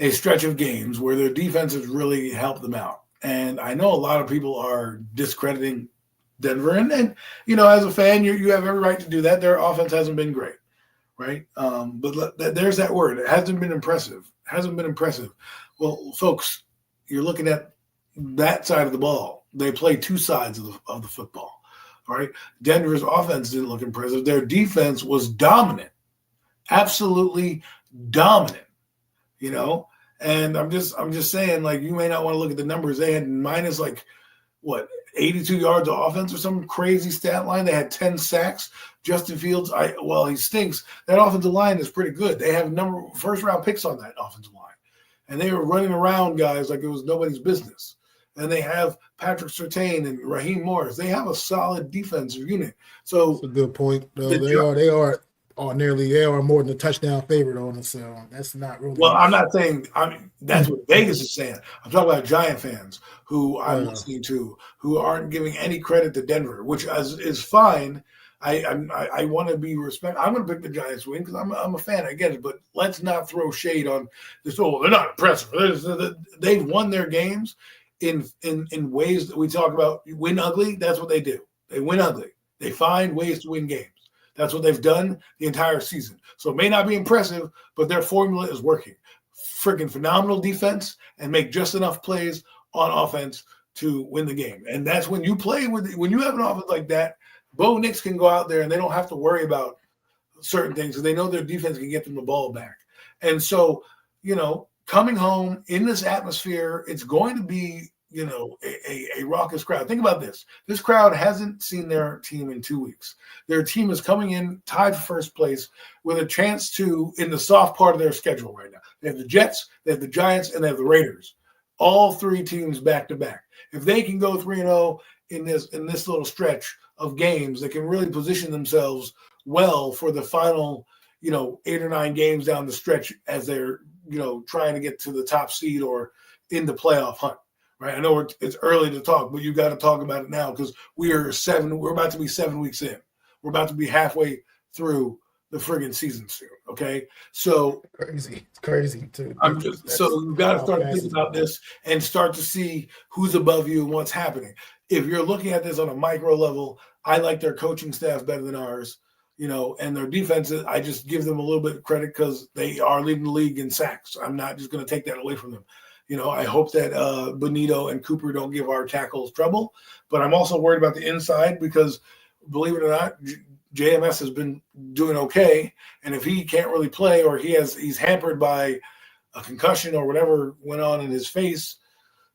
a stretch of games where their defense has really helped them out. And I know a lot of people are discrediting Denver, and as a fan, you have every right to do that. Their offense hasn't been great, right? But there's that word. It hasn't been impressive. Well, folks, you're looking at that side of the ball. They play two sides of the football, all right? Denver's offense didn't look impressive. Their defense was dominant, absolutely dominant, And I'm just saying, like, you may not want to look at the numbers. They had minus 82 yards of offense or some crazy stat line. They had 10 sacks. Justin Fields, he stinks. That offensive line is pretty good. They have first-round picks on that offensive line. And they were running around guys like it was nobody's business. And they have Patrick Surtain and Raheem Morris. They have a solid defensive unit. So that's a good point. They are more than a touchdown favorite on us. So that's not really. Well, I'm not saying. That's what Vegas is saying. I'm talking about Giant fans who I'm listening to, who aren't giving any credit to Denver, which is fine. I want to be respectful. I'm going to pick the Giants win because I'm a fan. I get it, but let's not throw shade on this. Oh, they're not impressive. They've won their games in ways that we talk about. Win ugly. That's what they do. They win ugly. They find ways to win games. That's what they've done the entire season. So it may not be impressive, but their formula is working. Freaking phenomenal defense and make just enough plays on offense to win the game. And that's when you when you have an offense like that, Bo Nix can go out there and they don't have to worry about certain things because they know their defense can get them the ball back. And so, coming home in this atmosphere, it's going to be, a raucous crowd. Think about this. This crowd hasn't seen their team in 2 weeks. Their team is coming in tied for first place with a chance to, in the soft part of their schedule right now. They have the Jets, they have the Giants, and they have the Raiders. All three teams back to back. If they can go 3-0 in this little stretch of games, they can really position themselves well for the final, 8 or 9 games down the stretch as they're, trying to get to the top seed or in the playoff hunt. Right, I know it's early to talk, but you got to talk about it now because we're about to be 7 weeks in. We're about to be halfway through the friggin' season soon. Okay, so it's crazy too. So you got to start thinking about this and start to see who's above you and what's happening. If you're looking at this on a micro level, I like their coaching staff better than ours. And their defense, I just give them a little bit of credit because they are leading the league in sacks. I'm not just going to take that away from them. I hope that Bonito and Cooper don't give our tackles trouble. But I'm also worried about the inside because, believe it or not, JMS has been doing okay. And if he can't really play or he's hampered by a concussion or whatever went on in his face,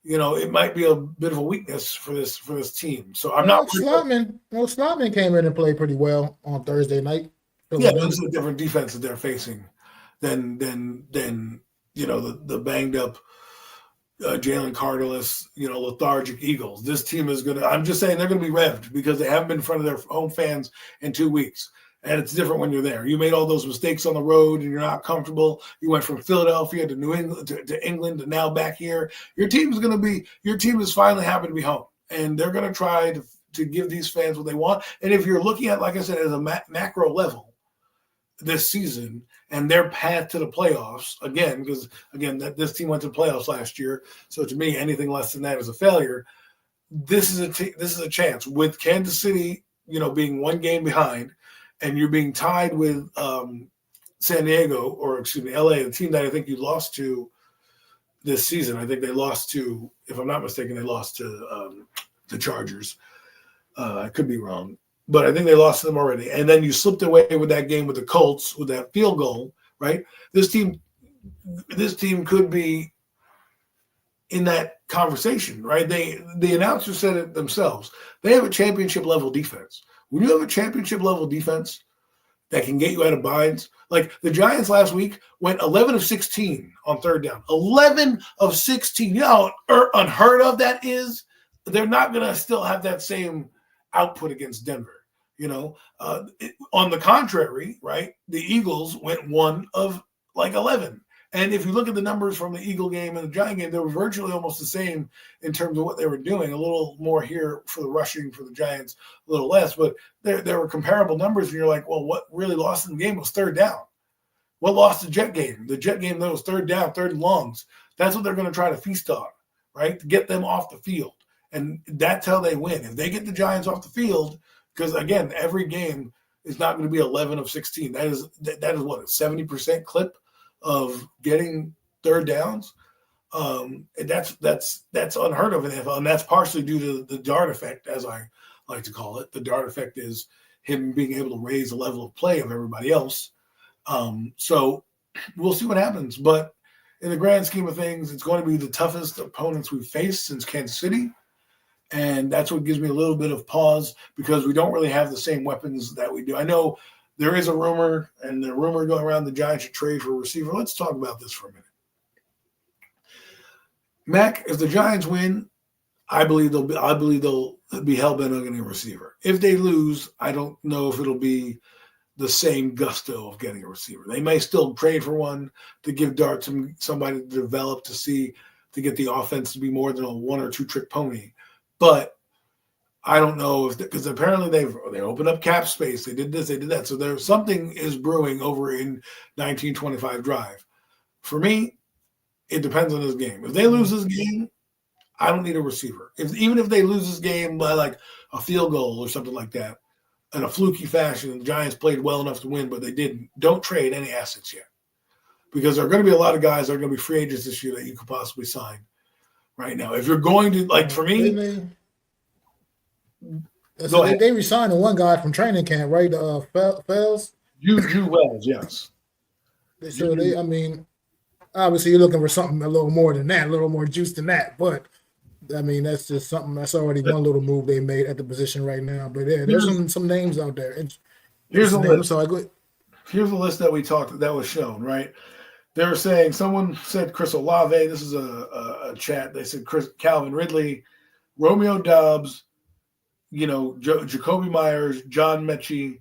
it might be a bit of a weakness for this team. So I'm not. Slotman came in and played pretty well on Thursday night. Yeah, this is a different defense that they're facing than the banged up Jalen Carterless, lethargic Eagles. This team is going to – I'm just saying they're going to be revved because they haven't been in front of their home fans in 2 weeks. And it's different when you're there. You made all those mistakes on the road and you're not comfortable. You went from Philadelphia to New England to England and now back here. Your team is finally happy to be home. And they're going to try to give these fans what they want. And if you're looking at, like I said, at a macro level this season and their path to the playoffs, again, because, again, this team went to the playoffs last year. So to me, anything less than that is a failure. This is a chance with Kansas City, being one game behind, and you're being tied with San Diego, or excuse me, LA, the team that I think you lost to this season. I think they lost to, if I'm not mistaken, they lost to the Chargers. I could be wrong, but I think they lost to them already. And then you slipped away with that game with the Colts with that field goal, right? This team could be in that conversation, right? The announcer said it themselves. They have a championship level defense. When you have a championship level defense that can get you out of binds, like the Giants last week went 11 of 16 on third down. 11 of 16. You know how unheard of that is? They're not going to still have that same output against Denver. On the contrary, right? The Eagles went 1 of 11. And if you look at the numbers from the Eagle game and the Giant game, they were virtually almost the same in terms of what they were doing. A little more here for the rushing for the Giants, a little less, but there were comparable numbers. And you're like, well, what really lost in the game was third down. What lost the Jet game? The Jet game, that was third down, third and longs. That's what they're going to try to feast on, right? To get them off the field. And that's how they win. If they get the Giants off the field, because, again, every game is not going to be 11 of 16. That is what, a 70% clip of getting third downs. And that's unheard of in the NFL, and that's partially due to the Dart effect, as I like to call it. The Dart effect is him being able to raise the level of play of everybody else. So we'll see what happens. But in the grand scheme of things, it's going to be the toughest opponents we've faced since Kansas City. And that's what gives me a little bit of pause, because we don't really have the same weapons that we do. I know there is a rumor, and the rumor going around the Giants should trade for a receiver. Let's talk about this for a minute. Mac, if the Giants win, I believe they'll be hell-bent on getting a receiver. If they lose, I don't know if it'll be the same gusto of getting a receiver. They may still trade for one to give Dart somebody to develop to get the offense to be more than a one or two trick pony. But I don't know because apparently they opened up cap space. They did this, they did that. So there's something is brewing over in 1925 Drive. For me, it depends on this game. If they lose this game, I don't need a receiver. Even if they lose this game by like a field goal or something like that, in a fluky fashion, the Giants played well enough to win, but they didn't. Don't trade any assets yet, because there are going to be a lot of guys that are going to be free agents this year that you could possibly sign right now. If you're going to, like, for me, they re-signed one guy from training camp, right? Fells? Juju Wells, yes. So I mean, obviously you're looking for something a little more than that, a little more juice than that. But I mean, that's just something that's already one little move they made at the position right now. But yeah, there's some names out there. Here's a list. So here's a list that was shown, right? They were saying, someone said Chris Olave. This is a chat. They said Calvin Ridley, Romeo Doubs, Jacoby Myers, John Mechie,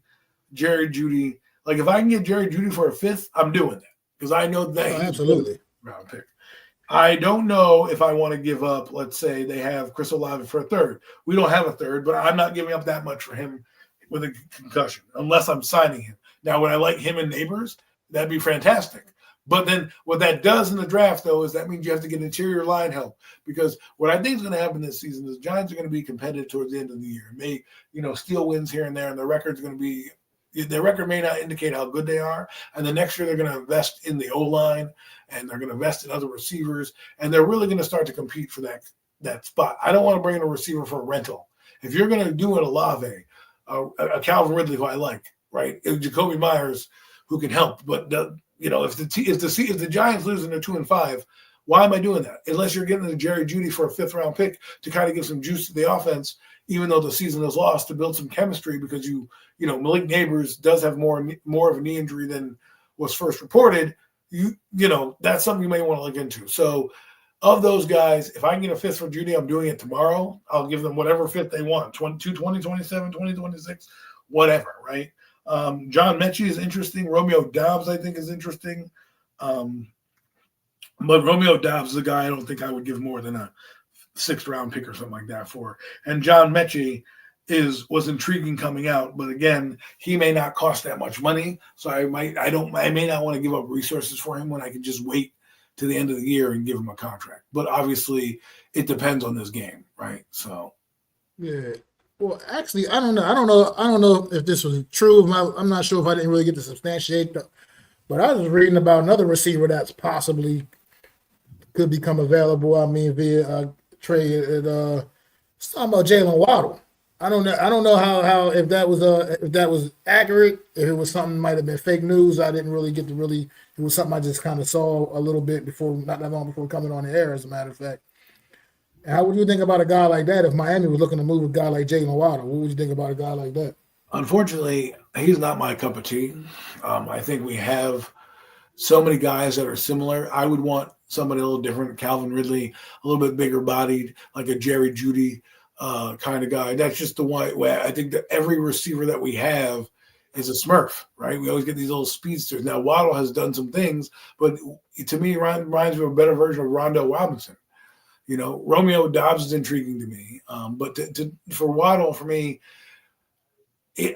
Jerry Jeudy. Like, if I can get Jerry Jeudy for a fifth, I'm doing that, because I know that he's absolutely a round pick. I don't know if I want to give up, let's say they have Chris Olave for a third. We don't have a third, but I'm not giving up that much for him with a concussion unless I'm signing him. Now, would I like him and Neighbors? That'd be fantastic. But then what that does in the draft, though, is that means you have to get interior line help, because what I think is going to happen this season is the Giants are going to be competitive towards the end of the year. May, steal wins here and there, and their record may not indicate how good they are. And the next year they're going to invest in the O-line, and they're going to invest in other receivers, and they're really going to start to compete for that spot. I don't want to bring in a receiver for a rental. If you're going to do an Olave, a Calvin Ridley, who I like, right, Jacoby Myers, who can help, but if the Giants lose and they're 2-5, why am I doing that? Unless you're getting the Jerry Jeudy for a fifth-round pick to kind of give some juice to the offense, even though the season is lost, to build some chemistry, because Malik Neighbors does have more of a knee injury than was first reported. That's something you may want to look into. So, of those guys, if I can get a fifth for Jeudy, I'm doing it tomorrow. I'll give them whatever fifth they want, 22, 20, 27, 20, 26, whatever, right? John Mechie is interesting. Romeo Doubs, I think, is interesting. But Romeo Doubs is a guy I don't think I would give more than a sixth-round pick or something like that for. And John Mechie was intriguing coming out, but again, he may not cost that much money, so I may not want to give up resources for him when I can just wait to the end of the year and give him a contract. But obviously, it depends on this game, right? So, Yeah. Well, actually, I don't know. I don't know if this was true. I'm not sure if I didn't really get to substantiate, but I was reading about another receiver that's possibly could become available. I mean, via trade. It's talking about Jalen Waddle. I don't know. I don't know how if that was accurate. If it was something might have been fake news. I didn't really get to really. It was something I just kind of saw a little bit before, not that long before coming on the air. As a matter of fact, how would you think about a guy like that if Miami was looking to move a guy like Jalen Waddle? What would you think about a guy like that? unfortunately, he's not my cup of tea. I think we have so many guys that are similar. I would want somebody a little different. Calvin Ridley, a little bit bigger bodied, like a Jerry Jeudy kind of guy. That's just the way I think that every receiver that we have is a Smurf, right? We always get these little speedsters. Now, Waddle has done some things, but to me, reminds me of a better version of Rondo Robinson. Romeo Dobbs is intriguing to me. But for Waddle, for me,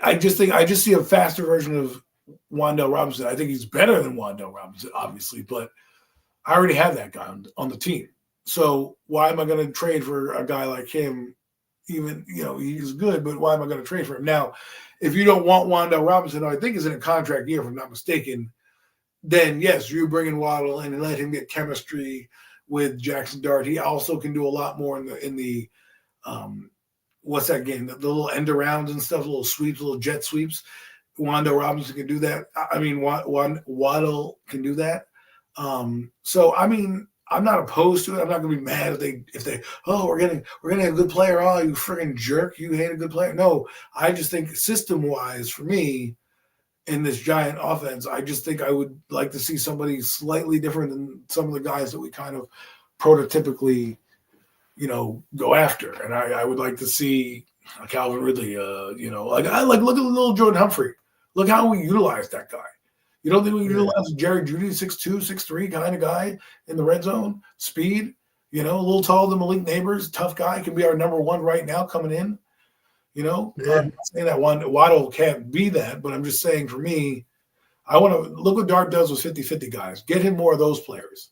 I just see a faster version of Wandale Robinson. I think he's better than Wandale Robinson, obviously, but I already have that guy on the team. So why am I going to trade for a guy like him? Even, he's good, but why am I going to trade for him? Now, if you don't want Wandale Robinson, who I think is in a contract year, if I'm not mistaken, then yes, you bring in Waddle and let him get chemistry with Jackson Dart. He also can do a lot more in the what's that game? The little end arounds and stuff, little sweeps, little jet sweeps. Wandale Robinson can do that. I mean, Waddle can do that. So I mean, I'm not opposed to it. I'm not going to be mad if they we're getting a good player. Oh, you friggin' jerk! You hate a good player. No, I just think system wise for me in this giant offense, I just think I would like to see somebody slightly different than some of the guys that we kind of prototypically, go after. And I would like to see a Calvin Ridley. Look at little Jordan Humphrey. Look how we utilize that guy. You don't think we utilize Jerry Jeudy, 6'2", 6'3" kind of guy in the red zone? Speed, a little taller than Malik Neighbors, tough guy, can be our number one right now coming in. I'm not saying that Waddle can't be that, but I'm just saying for me, I want to look what Dart does with 50-50 guys. Get him more of those players.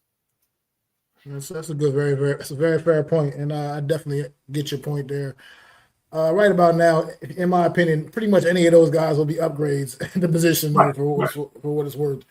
That's a good, that's a very fair point, and I definitely get your point there. Right about now, in my opinion, pretty much any of those guys will be upgrades in the position for what it's worth.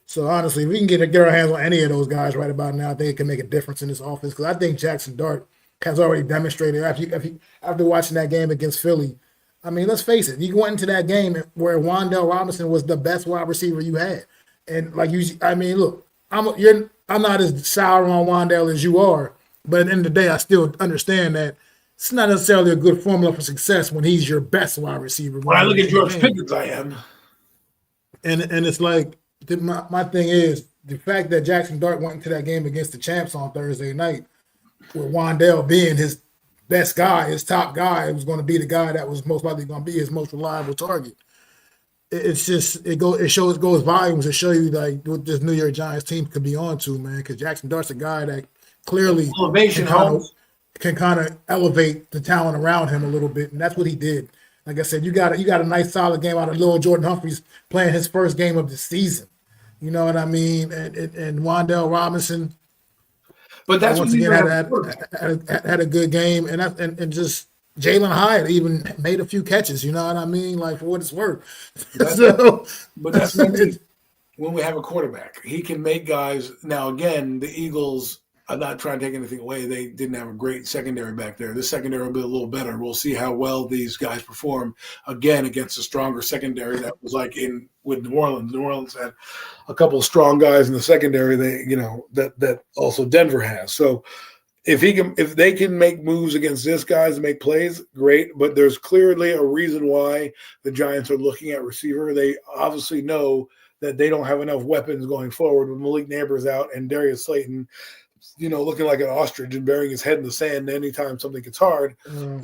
So honestly, if we can get our hands on any of those guys right about now, I think it can make a difference in this offense. Because I think Jackson Dart has already demonstrated after watching that game against Philly. I mean, let's face it, you went into that game where Wandale Robinson was the best wide receiver you had, and look, I'm not as sour on Wandale as you are, but at the end of the day, I still understand that it's not necessarily a good formula for success when he's your best wide receiver. When I look at George Pickens, I am. And it's like, my thing is, the fact that Jackson Dart went into that game against the champs on Thursday night, with Wandale being his best guy, his top guy, was going to be the guy that was most likely going to be his most reliable target. It's just, it goes volumes to show you like what this New York Giants team could be on to, man, because Jackson Dart's a guy that clearly can kind of elevate the talent around him a little bit, and that's what he did. Like I said, you got a nice solid game out of little Jordan Humphries playing his first game of the season. You know what I mean? And Wandale Robinson, but that's once again had a good game, and just Jalen Hyatt even made a few catches. You know what I mean? Like for what it's worth. But that's when we have a quarterback, he can make guys. Now again, the Eagles. I'm not trying to take anything away. They didn't have a great secondary back there. This secondary will be a little better. We'll see how well these guys perform again against a stronger secondary that was like with New Orleans. New Orleans had a couple of strong guys in the secondary. That also Denver has. So if they can make moves against this guys and make plays, great. But there's clearly a reason why the Giants are looking at receiver. They obviously know that they don't have enough weapons going forward with Malik Neighbors out and Darius Slayton, looking like an ostrich and burying his head in the sand anytime something gets hard, and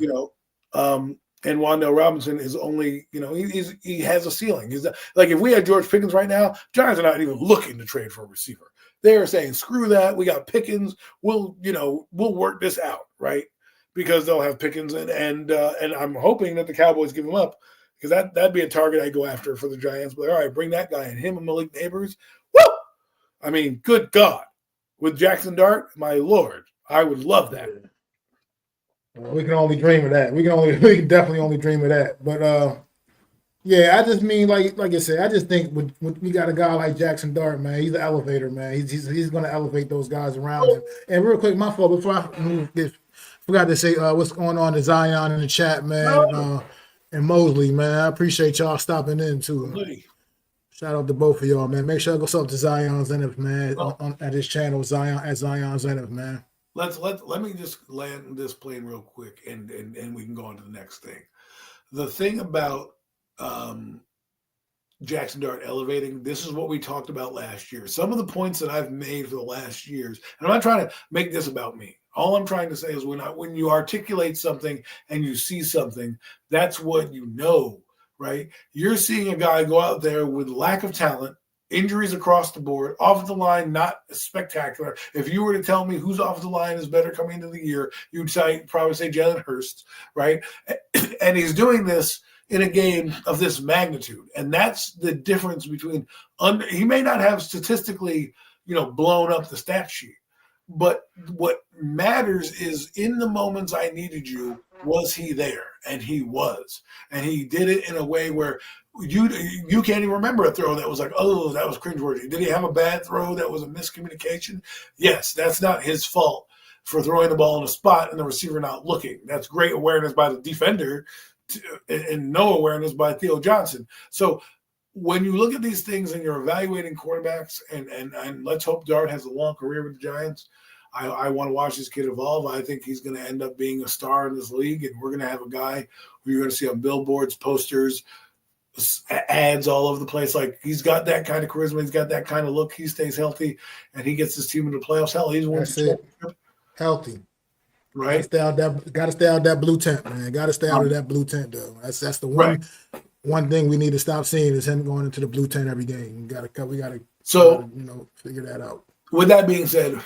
Wandale Robinson is only, he has a ceiling. He's like, if we had George Pickens right now, Giants are not even looking to trade for a receiver. They are saying, screw that. We got Pickens. We'll work this out, right? because they'll have Pickens and I'm hoping that the Cowboys give him up because that'd be a target I go after for the Giants. But all right, bring that guy in, him and Malik Neighbors. Woo! I mean, good God, with Jackson Dart, my Lord, I would love that. Well, we can only dream of that. We can definitely only dream of that. But yeah, I just mean like I said, I just think when we got a guy like Jackson Dart, man, he's an elevator, man. He's going to elevate those guys around him. And real quick, my fault before I move this, forgot to say what's going on to Zion in the chat, man, and Mosley, man. I appreciate y'all stopping in too. Shout out to both of y'all, man. Make sure I go sub to Zion Zenith, man, at his channel, Zion Zenith, man. Let me just land this plane real quick, and we can go on to the next thing. The thing about Jackson Dart elevating, this is what we talked about last year. Some of the points that I've made for the last years, and I'm not trying to make this about me. All I'm trying to say is when you articulate something and you see something, that's what you know, right? You're seeing a guy go out there with lack of talent, injuries across the board, off the line, not spectacular. If you were to tell me who's off the line is better coming into the year, you'd probably say Jalen Hurts, right? And he's doing this in a game of this magnitude. And that's the difference between he may not have statistically, blown up the stat sheet, but what matters is in the moments I needed you, was he there? And he was. And he did it in a way where you can't even remember a throw that was like, oh, that was cringeworthy. Did he have a bad throw that was a miscommunication? Yes, that's not his fault for throwing the ball in a spot and the receiver not looking. That's great awareness by the defender and no awareness by Theo Johnson. So when you look at these things and you're evaluating quarterbacks, and let's hope Dart has a long career with the Giants, I want to watch this kid evolve. I think he's going to end up being a star in this league, and we're going to have a guy who you're going to see on billboards, posters, ads all over the place. Like, he's got that kind of charisma. He's got that kind of look. He stays healthy, and he gets his team into the playoffs. Hell, he's won the championship. Healthy. Right? Got to stay out that blue tent, man. Got to stay out of that blue tent, though. That's the one thing we need to stop seeing is him going into the blue tent every game. We got to figure that out. With that being said,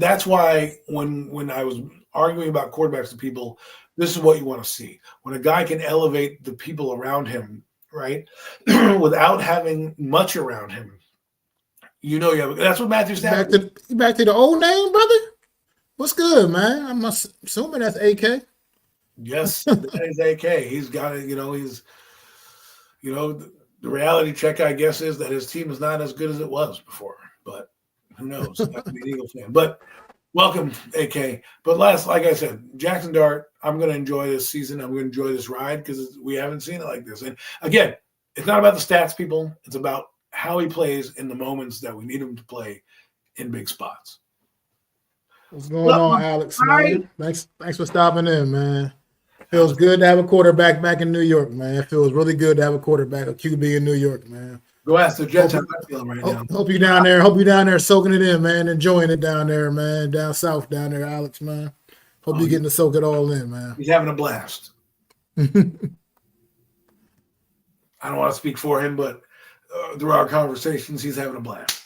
that's why when I was arguing about quarterbacks to people, this is what you want to see. When a guy can elevate the people around him, right, without having much around him, that's what Matthew Stafford. Back to the old name, brother. What's good, man? I'm assuming that's AK. Yes, that is AK. He's got it. The reality check, I guess, is that his team is not as good as it was before. But who knows? I could be an Eagle fan. But welcome, AK. But like I said, Jackson Dart, I'm going to enjoy this season. I'm going to enjoy this ride because we haven't seen it like this. And again, it's not about the stats, people. It's about how he plays in the moments that we need him to play in big spots. What's going on, Alex? Man? Thanks for stopping in, man. Feels good to have a quarterback back in New York, man. It feels really good to have a quarterback, a QB in New York, man. Go ask the Jets how I feel right now. Hope you down there. Hope you down there soaking it in, man. Enjoying it down there, man. Down south, down there, Alex, man. Hope you're getting to soak it all in, man. He's having a blast. I don't want to speak for him, but through our conversations, he's having a blast.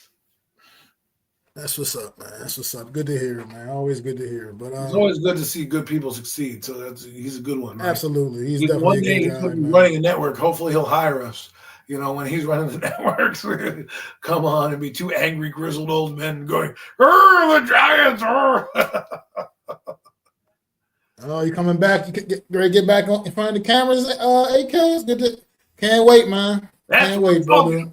That's what's up, man. That's what's up. Good to hear, man. Always good to hear. But it's always good to see good people succeed. So he's a good one. Right? Absolutely, he's definitely one day he's running a network. Hopefully, he'll hire us. When he's running the networks, come on and be two angry, grizzled old men going, the Giants! Oh, you coming back? You get back in front of the cameras, AK? It's good. Can't wait, man. Can't wait, brother.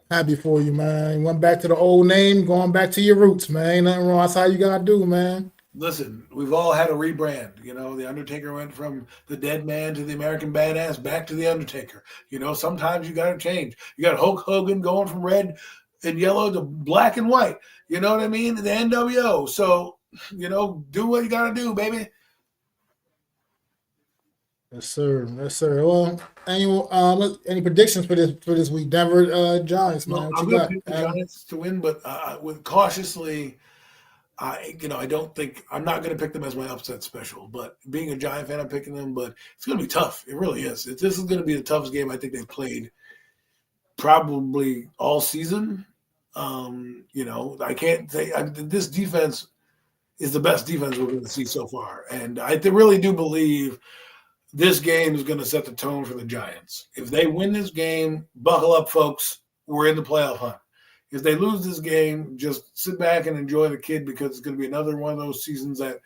Happy for you, man. You went back to the old name, going back to your roots, man. Ain't nothing wrong. That's how you got to do, man. Listen, we've all had a rebrand. The Undertaker went from the dead man to the American Badass back to the Undertaker. Sometimes you got to change. You got Hulk Hogan going from red and yellow to black and white. You know what I mean? The NWO. So, do what you got to do, baby. Yes, sir. Yes, sir. Well, any predictions for this week? Denver Giants, man. What I'm you got? Pick the Giants to win, but with cautiously. I don't think I'm not going to pick them as my upset special, but being a Giant fan, I'm picking them. But it's going to be tough. It really is. This is going to be the toughest game I think they've played probably all season. I can't say this defense is the best defense we're going to see so far. And I really do believe this game is going to set the tone for the Giants. If they win this game, buckle up, folks. We're in the playoff hunt. If they lose this game, just sit back and enjoy the kid, because it's going to be another one of those seasons that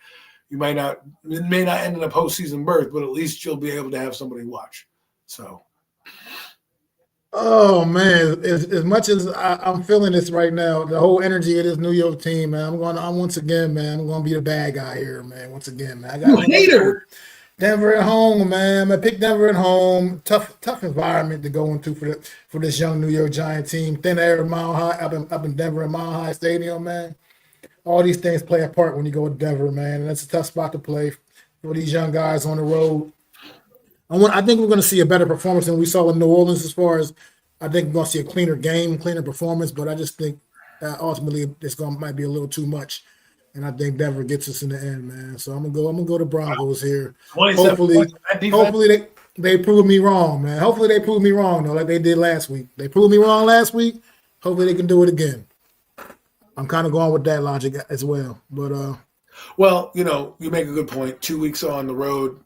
it may not end in a postseason berth, but at least you'll be able to have somebody watch. So. Oh man, as much as I'm feeling this right now, the whole energy of this New York team, man. I'm once again, man. I'm gonna be the bad guy here, man. Once again, man. I got hater. Denver at home, man. I picked Denver at home. Tough environment to go into for this young New York Giant team. Thin air, Mile High, up in Denver at Mile High Stadium, man. All these things play a part when you go to Denver, man. And that's a tough spot to play for these young guys on the road. I think we're going to see a better performance than we saw in New Orleans. As far as I think we're going to see a cleaner game, cleaner performance. But I just think ultimately might be a little too much, and I think Denver gets us in the end, man. So I'm gonna go to Broncos here. Hopefully they prove me wrong, man. Hopefully they prove me wrong though, like they did last week. They proved me wrong last week. Hopefully they can do it again. I'm kind of going with that logic as well, but well, you make a good point. 2 weeks on the road,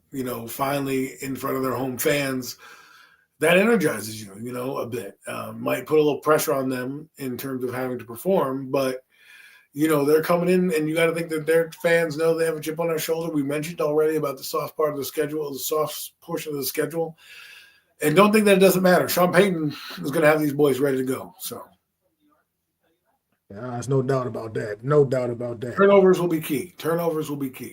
finally in front of their home fans, that energizes you, a bit. Might put a little pressure on them in terms of having to perform, but they're coming in, and you got to think that their fans know they have a chip on their shoulder. We mentioned already about the soft part of the schedule, the soft portion of the schedule, and don't think that it doesn't matter. Sean Payton is going to have these boys ready to go. So. There's no doubt about that. No doubt about that. Turnovers will be key.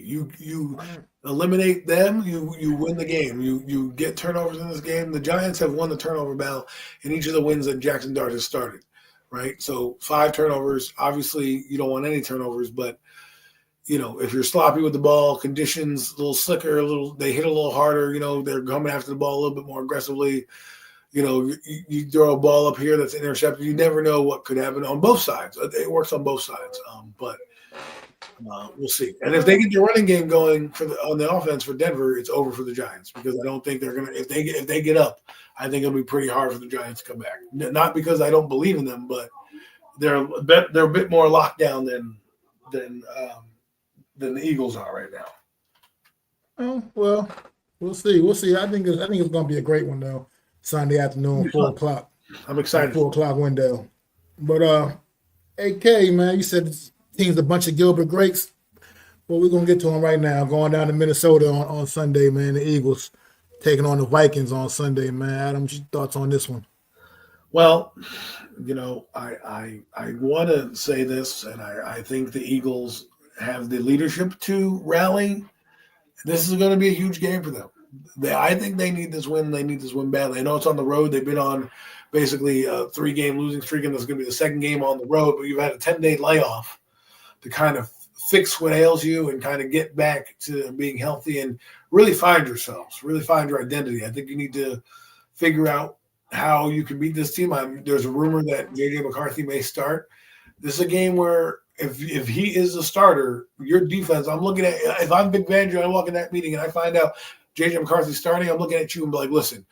You eliminate them, you win the game. You get turnovers in this game. The Giants have won the turnover battle in each of the wins that Jackson Dart has started, right? So 5 turnovers. Obviously, you don't want any turnovers, but if you're sloppy with the ball, conditions a little slicker, they hit a little harder. They're coming after the ball a little bit more aggressively. You throw a ball up here that's intercepted. You never know what could happen on both sides. It works on both sides, but we'll see. And if they get their running game going on the offense for Denver, it's over for the Giants, because I don't think they're gonna. If they get up, I think it'll be pretty hard for the Giants to come back. Not because I don't believe in them, but they're a bit more locked down than the Eagles are right now. Oh well, we'll see. We'll see. I think it's going to be a great one though. Sunday afternoon, 4:00. I'm excited. 4:00 window. But AK, man, you said this team's a bunch of Gilbert Grapes. Well, we're gonna get to them right now. Going down to Minnesota on Sunday, man. The Eagles taking on the Vikings on Sunday, man. Adam, what's your thoughts on this one? Well, I want to say this, and I think the Eagles have the leadership to rally. This is going to be a huge game for them. I think they need this win. They need this win badly. I know it's on the road. They've been on basically a 3-game losing streak, and this is going to be the second game on the road. But you've had a 10-day layoff to kind of fix what ails you and kind of get back to being healthy and really find yourselves, really find your identity. I think you need to figure out how you can beat this team. There's a rumor that J.J. McCarthy may start. This is a game where if he is a starter, your defense, I'm looking at, if I'm Vic Fangio, I walk in that meeting and I find out J.J. McCarthy's starting, I'm looking at you and be like, listen,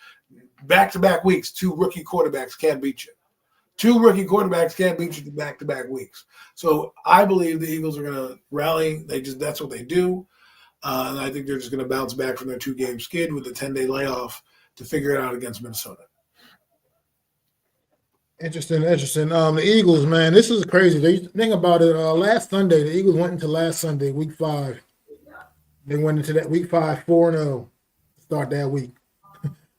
back-to-back weeks, 2 rookie quarterbacks can't beat you. 2 rookie quarterbacks can't beat you back-to-back weeks. So I believe the Eagles are going to rally. That's what they do. And I think they're just going to bounce back from their 2-game skid with the 10-day layoff to figure it out against Minnesota. Interesting. The Eagles, man, this is crazy. They think about it. Last Sunday, the Eagles went into last Sunday, week 5. They went into that week 5 4-0. Start that week.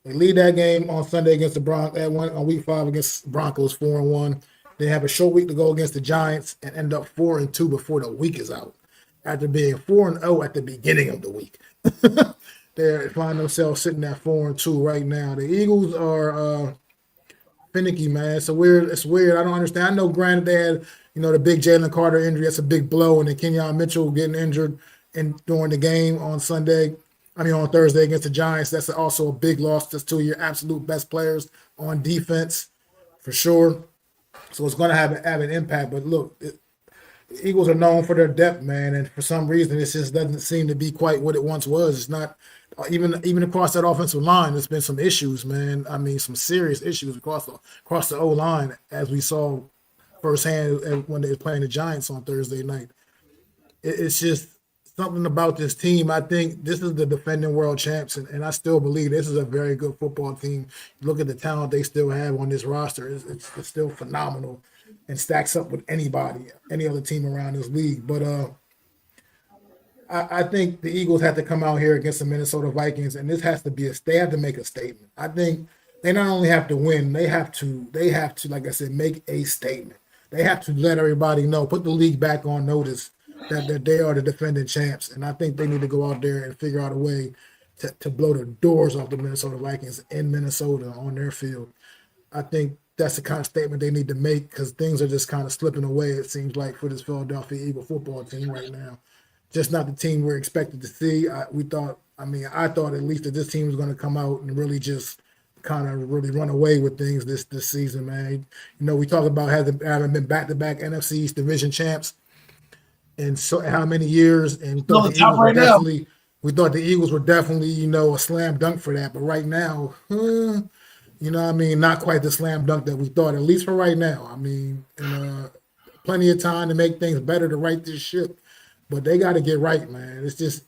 They lead that game on Sunday against the Broncos. On week 5 against Broncos 4-1. They have a short week to go against the Giants and end up 4-2 before the week is out. After being 4-0 at the beginning of the week, they find themselves sitting at 4-2 right now. The Eagles are finicky, man. It's weird. I don't understand. I know, granted, they had the big Jalen Carter injury. That's a big blow, and then Kenyon Mitchell getting injured during the game on Thursday against the Giants. That's also a big loss. That's 2 of your absolute best players on defense, for sure. So it's going to have an impact. But look, the Eagles are known for their depth, man, and for some reason, it just doesn't seem to be quite what it once was. It's not even across that offensive line. There's been some issues, man. I mean, some serious issues across the O line, as we saw firsthand when they were playing the Giants on Thursday night. it's just something about this team. I think this is the defending world champs, and I still believe this is a very good football team. Look at the talent they still have on this roster; it's still phenomenal, and stacks up with anybody, any other team around this league. But I think the Eagles have to come out here against the Minnesota Vikings, and this has to be they have to make a statement. I think they not only have to win, they have to, like I said, make a statement. They have to let everybody know, put the league back on notice that they are the defending champs. And I think they need to go out there and figure out a way to blow the doors off the Minnesota Vikings in Minnesota on their field. I think that's the kind of statement they need to make because things are just kind of slipping away, it seems like, for this Philadelphia Eagle football team right now. Just not the team we're expected to see. I thought at least that this team was going to come out and really just kind of really run away with things this season, man. You know, we talk about having been back-to-back NFC East division champs in so how many years, and we thought the Eagles were definitely, you know, a slam dunk for that. But right now, you know what I mean, not quite the slam dunk that we thought, at least for right now. I mean, plenty of time to make things better to right this ship. But they got to get right, man. It's just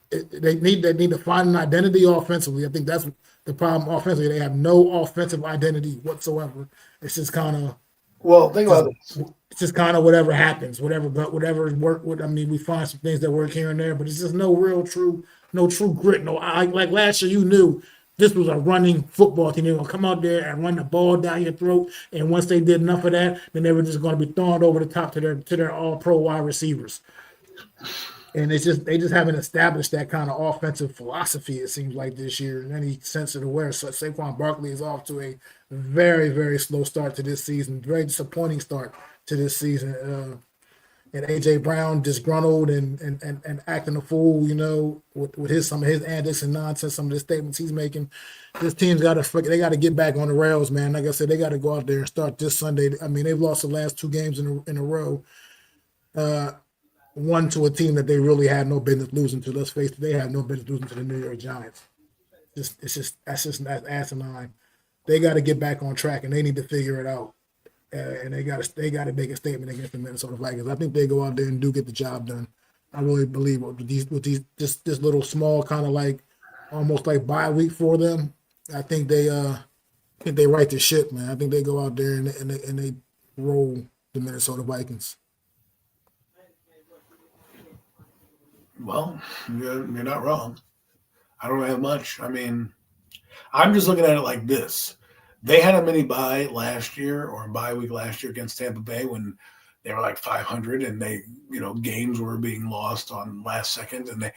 they need to find an identity offensively. I think that's the problem offensively. They have no offensive identity whatsoever. It's just kind of think about this. It's just kind of whatever happens, whatever work. I mean, we find some things that work here and there, but it's just no true grit. Like last year, you knew this was a running football team. They were going to come out there and run the ball down your throat. And once they did enough of that, then they were just going to be thrown over the top to their all-pro wide receivers. And they just haven't established that kind of offensive philosophy, it seems like, this year in any sense of the word. So Saquon Barkley is off to a very, very slow start to this season, very disappointing start to this season. And A.J. Brown disgruntled and acting a fool, you know, with some of his antics and nonsense, some of the statements he's making. This team's got to get back on the rails, man. Like I said, they got to go out there and start this Sunday. I mean, they've lost the last two games in a row. One to a team that they really had no business losing to. Let's face it, they have no business losing to the New York Giants. That's asinine. They got to get back on track, and they need to figure it out. And they got to make a statement against the Minnesota Vikings. I think they go out there and do get the job done. I really believe with this little small kind of like almost like bye week for them. I think they right the ship, man. I think they go out there and they roll the Minnesota Vikings. Well, you're not wrong. I don't have much. I mean, I'm just looking at it like this. They had a mini bye last year or a bye week last year against Tampa Bay when they were like 500 and they, you know, games were being lost on last second and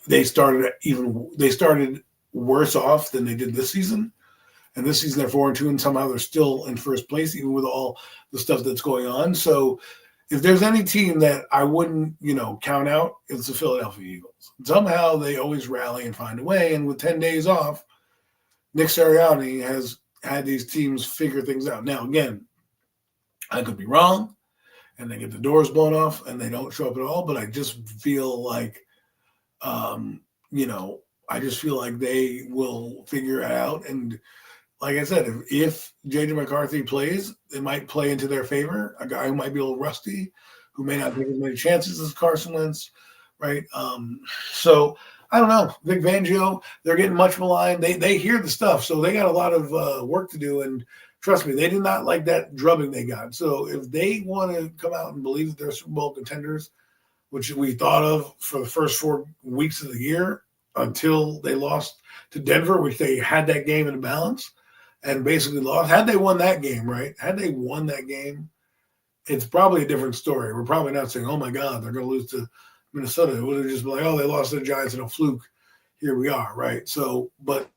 they started worse off than they did this season. And this season they're 4-2 and somehow they're still in first place even with all the stuff that's going on. So if there's any team that I wouldn't, you know, count out, it's the Philadelphia Eagles. Somehow they always rally and find a way. And with 10 days off, Nick Sirianni has had these teams figure things out. Now, again, I could be wrong, and they get the doors blown off, and they don't show up at all. But I just feel like, you know, I just feel like they will figure it out. And like I said, if J.J. McCarthy plays, it might play into their favor. A guy who might be a little rusty, who may not take as many chances as Carson Wentz, right? So I don't know. Vic Fangio, they're getting much maligned. They hear the stuff, so they got a lot of work to do. And trust me, they did not like that drubbing they got. So if they want to come out and believe that they're Super Bowl contenders, which we thought of for the first 4 weeks of the year until they lost to Denver, which they had that game in the balance, and basically lost. Had they won that game, right? Had they won that game, it's probably a different story. We're probably not saying, oh, my God, they're going to lose to Minnesota. It would have just been like, oh, they lost to the Giants in a fluke. Here we are, right? So, but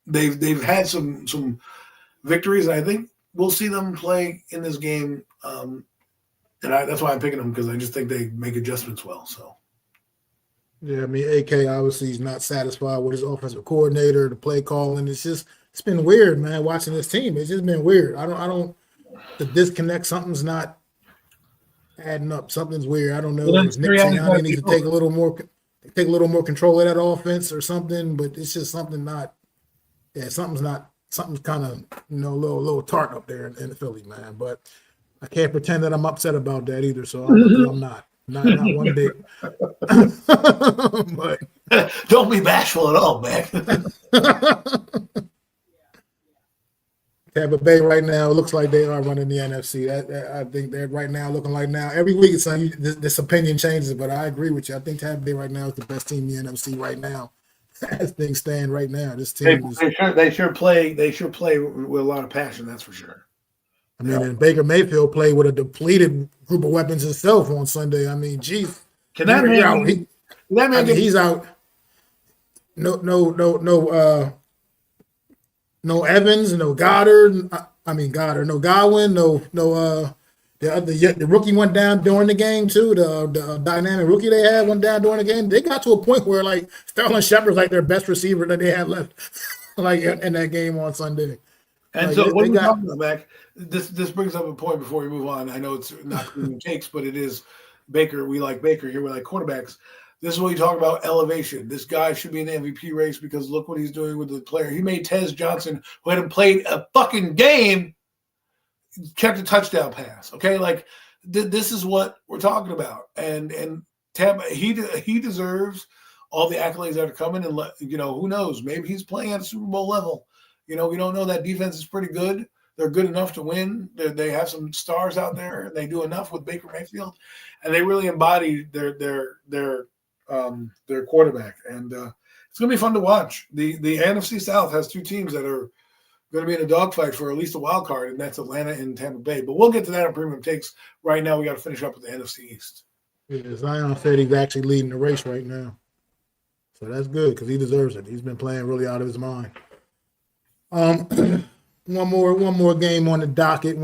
they've had some victories, and I think we'll see them play in this game. And that's why I'm picking them, because I just think they make adjustments well. So. Yeah, I mean, AK obviously he's not satisfied with his offensive coordinator, the play calling. It's been weird, man, watching this team. It's just been weird. The disconnect, something's not adding up. Something's weird. I don't know if Nick Sirianni needs to take a little more control of that offense or something, but it's just something's kind of, you know, a little tart up there in Philly, man. But I can't pretend that I'm upset about that either, so I'm not. Not one bit. But don't be bashful at all, man. Tampa Bay right now looks like they are running the NFC. I think they're right now looking like now. Every week it's like this opinion changes, but I agree with you. I think Tampa Bay right now is the best team in the NFC right now. As things stand right now, this team is. They sure play with a lot of passion. That's for sure. I mean, and Baker Mayfield played with a depleted group of weapons himself on Sunday. I mean, geez, can that man? He's out. No Evans, no Goddard. No Godwin, the rookie went down during the game too. The dynamic rookie they had went down during the game. They got to a point where like Sterling Shepard's like their best receiver that they had left, like in that game on Sunday. And like, so what are we talking about, Mac? This brings up a point before we move on. I know it's not takes, but it is Baker. We like Baker here. We like quarterbacks. This is what you talk about elevation. This guy should be in the MVP race because look what he's doing with the player. He made Tez Johnson, who hadn't played a fucking game, kept a touchdown pass. Okay, like this is what we're talking about. And Tampa, he deserves all the accolades that are coming. And who knows? Maybe he's playing at a Super Bowl level. We don't know. That defense is pretty good. They're good enough to win. They have some stars out there, and they do enough with Baker Mayfield, and they really embody their quarterback. And it's going to be fun to watch. The NFC South has two teams that are going to be in a dogfight for at least a wild card, and that's Atlanta and Tampa Bay. But we'll get to that on Premium Takes. Right now, we got to finish up with the NFC East. Yeah, Zion said he's actually leading the race right now, so that's good because he deserves it. He's been playing really out of his mind. One more game on the docket.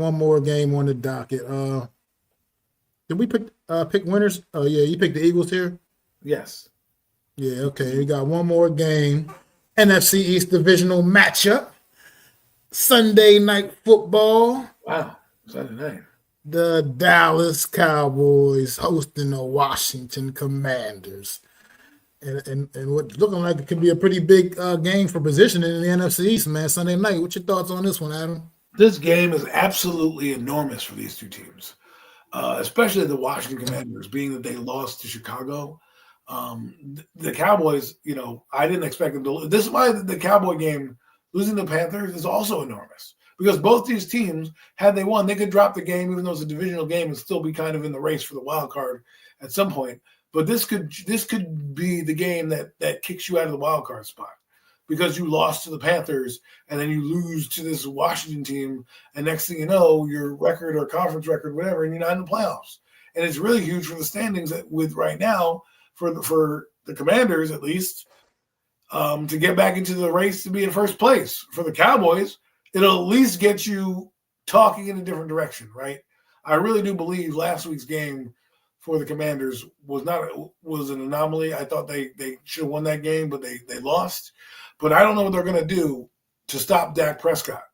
Did we pick winners? Oh yeah, you picked the Eagles here. Yes. Yeah. Okay. We got one more game. NFC East divisional matchup. Sunday night football. Wow. Sunday night. The Dallas Cowboys hosting the Washington Commanders. And what's looking like it could be a pretty big game for positioning in the NFC East, man, Sunday night. What's your thoughts on this one, Adam? This game is absolutely enormous for these two teams, especially the Washington Commanders, being that they lost to Chicago. The Cowboys, I didn't expect them to. This is why the Cowboy game, losing the Panthers, is also enormous. Because both these teams, had they won, they could drop the game, even though it's a divisional game, and still be kind of in the race for the wild card at some point. But this could be the game that kicks you out of the wild card spot because you lost to the Panthers and then you lose to this Washington team, and next thing you know, your record or conference record, whatever, and you're not in the playoffs. And it's really huge for the standings with right now for the Commanders at least to get back into the race to be in first place. For the Cowboys, it'll at least get you talking in a different direction, right? I really do believe last week's game for the Commanders was an anomaly. I thought they should have won that game, but they lost. But I don't know what they're going to do to stop Dak Prescott.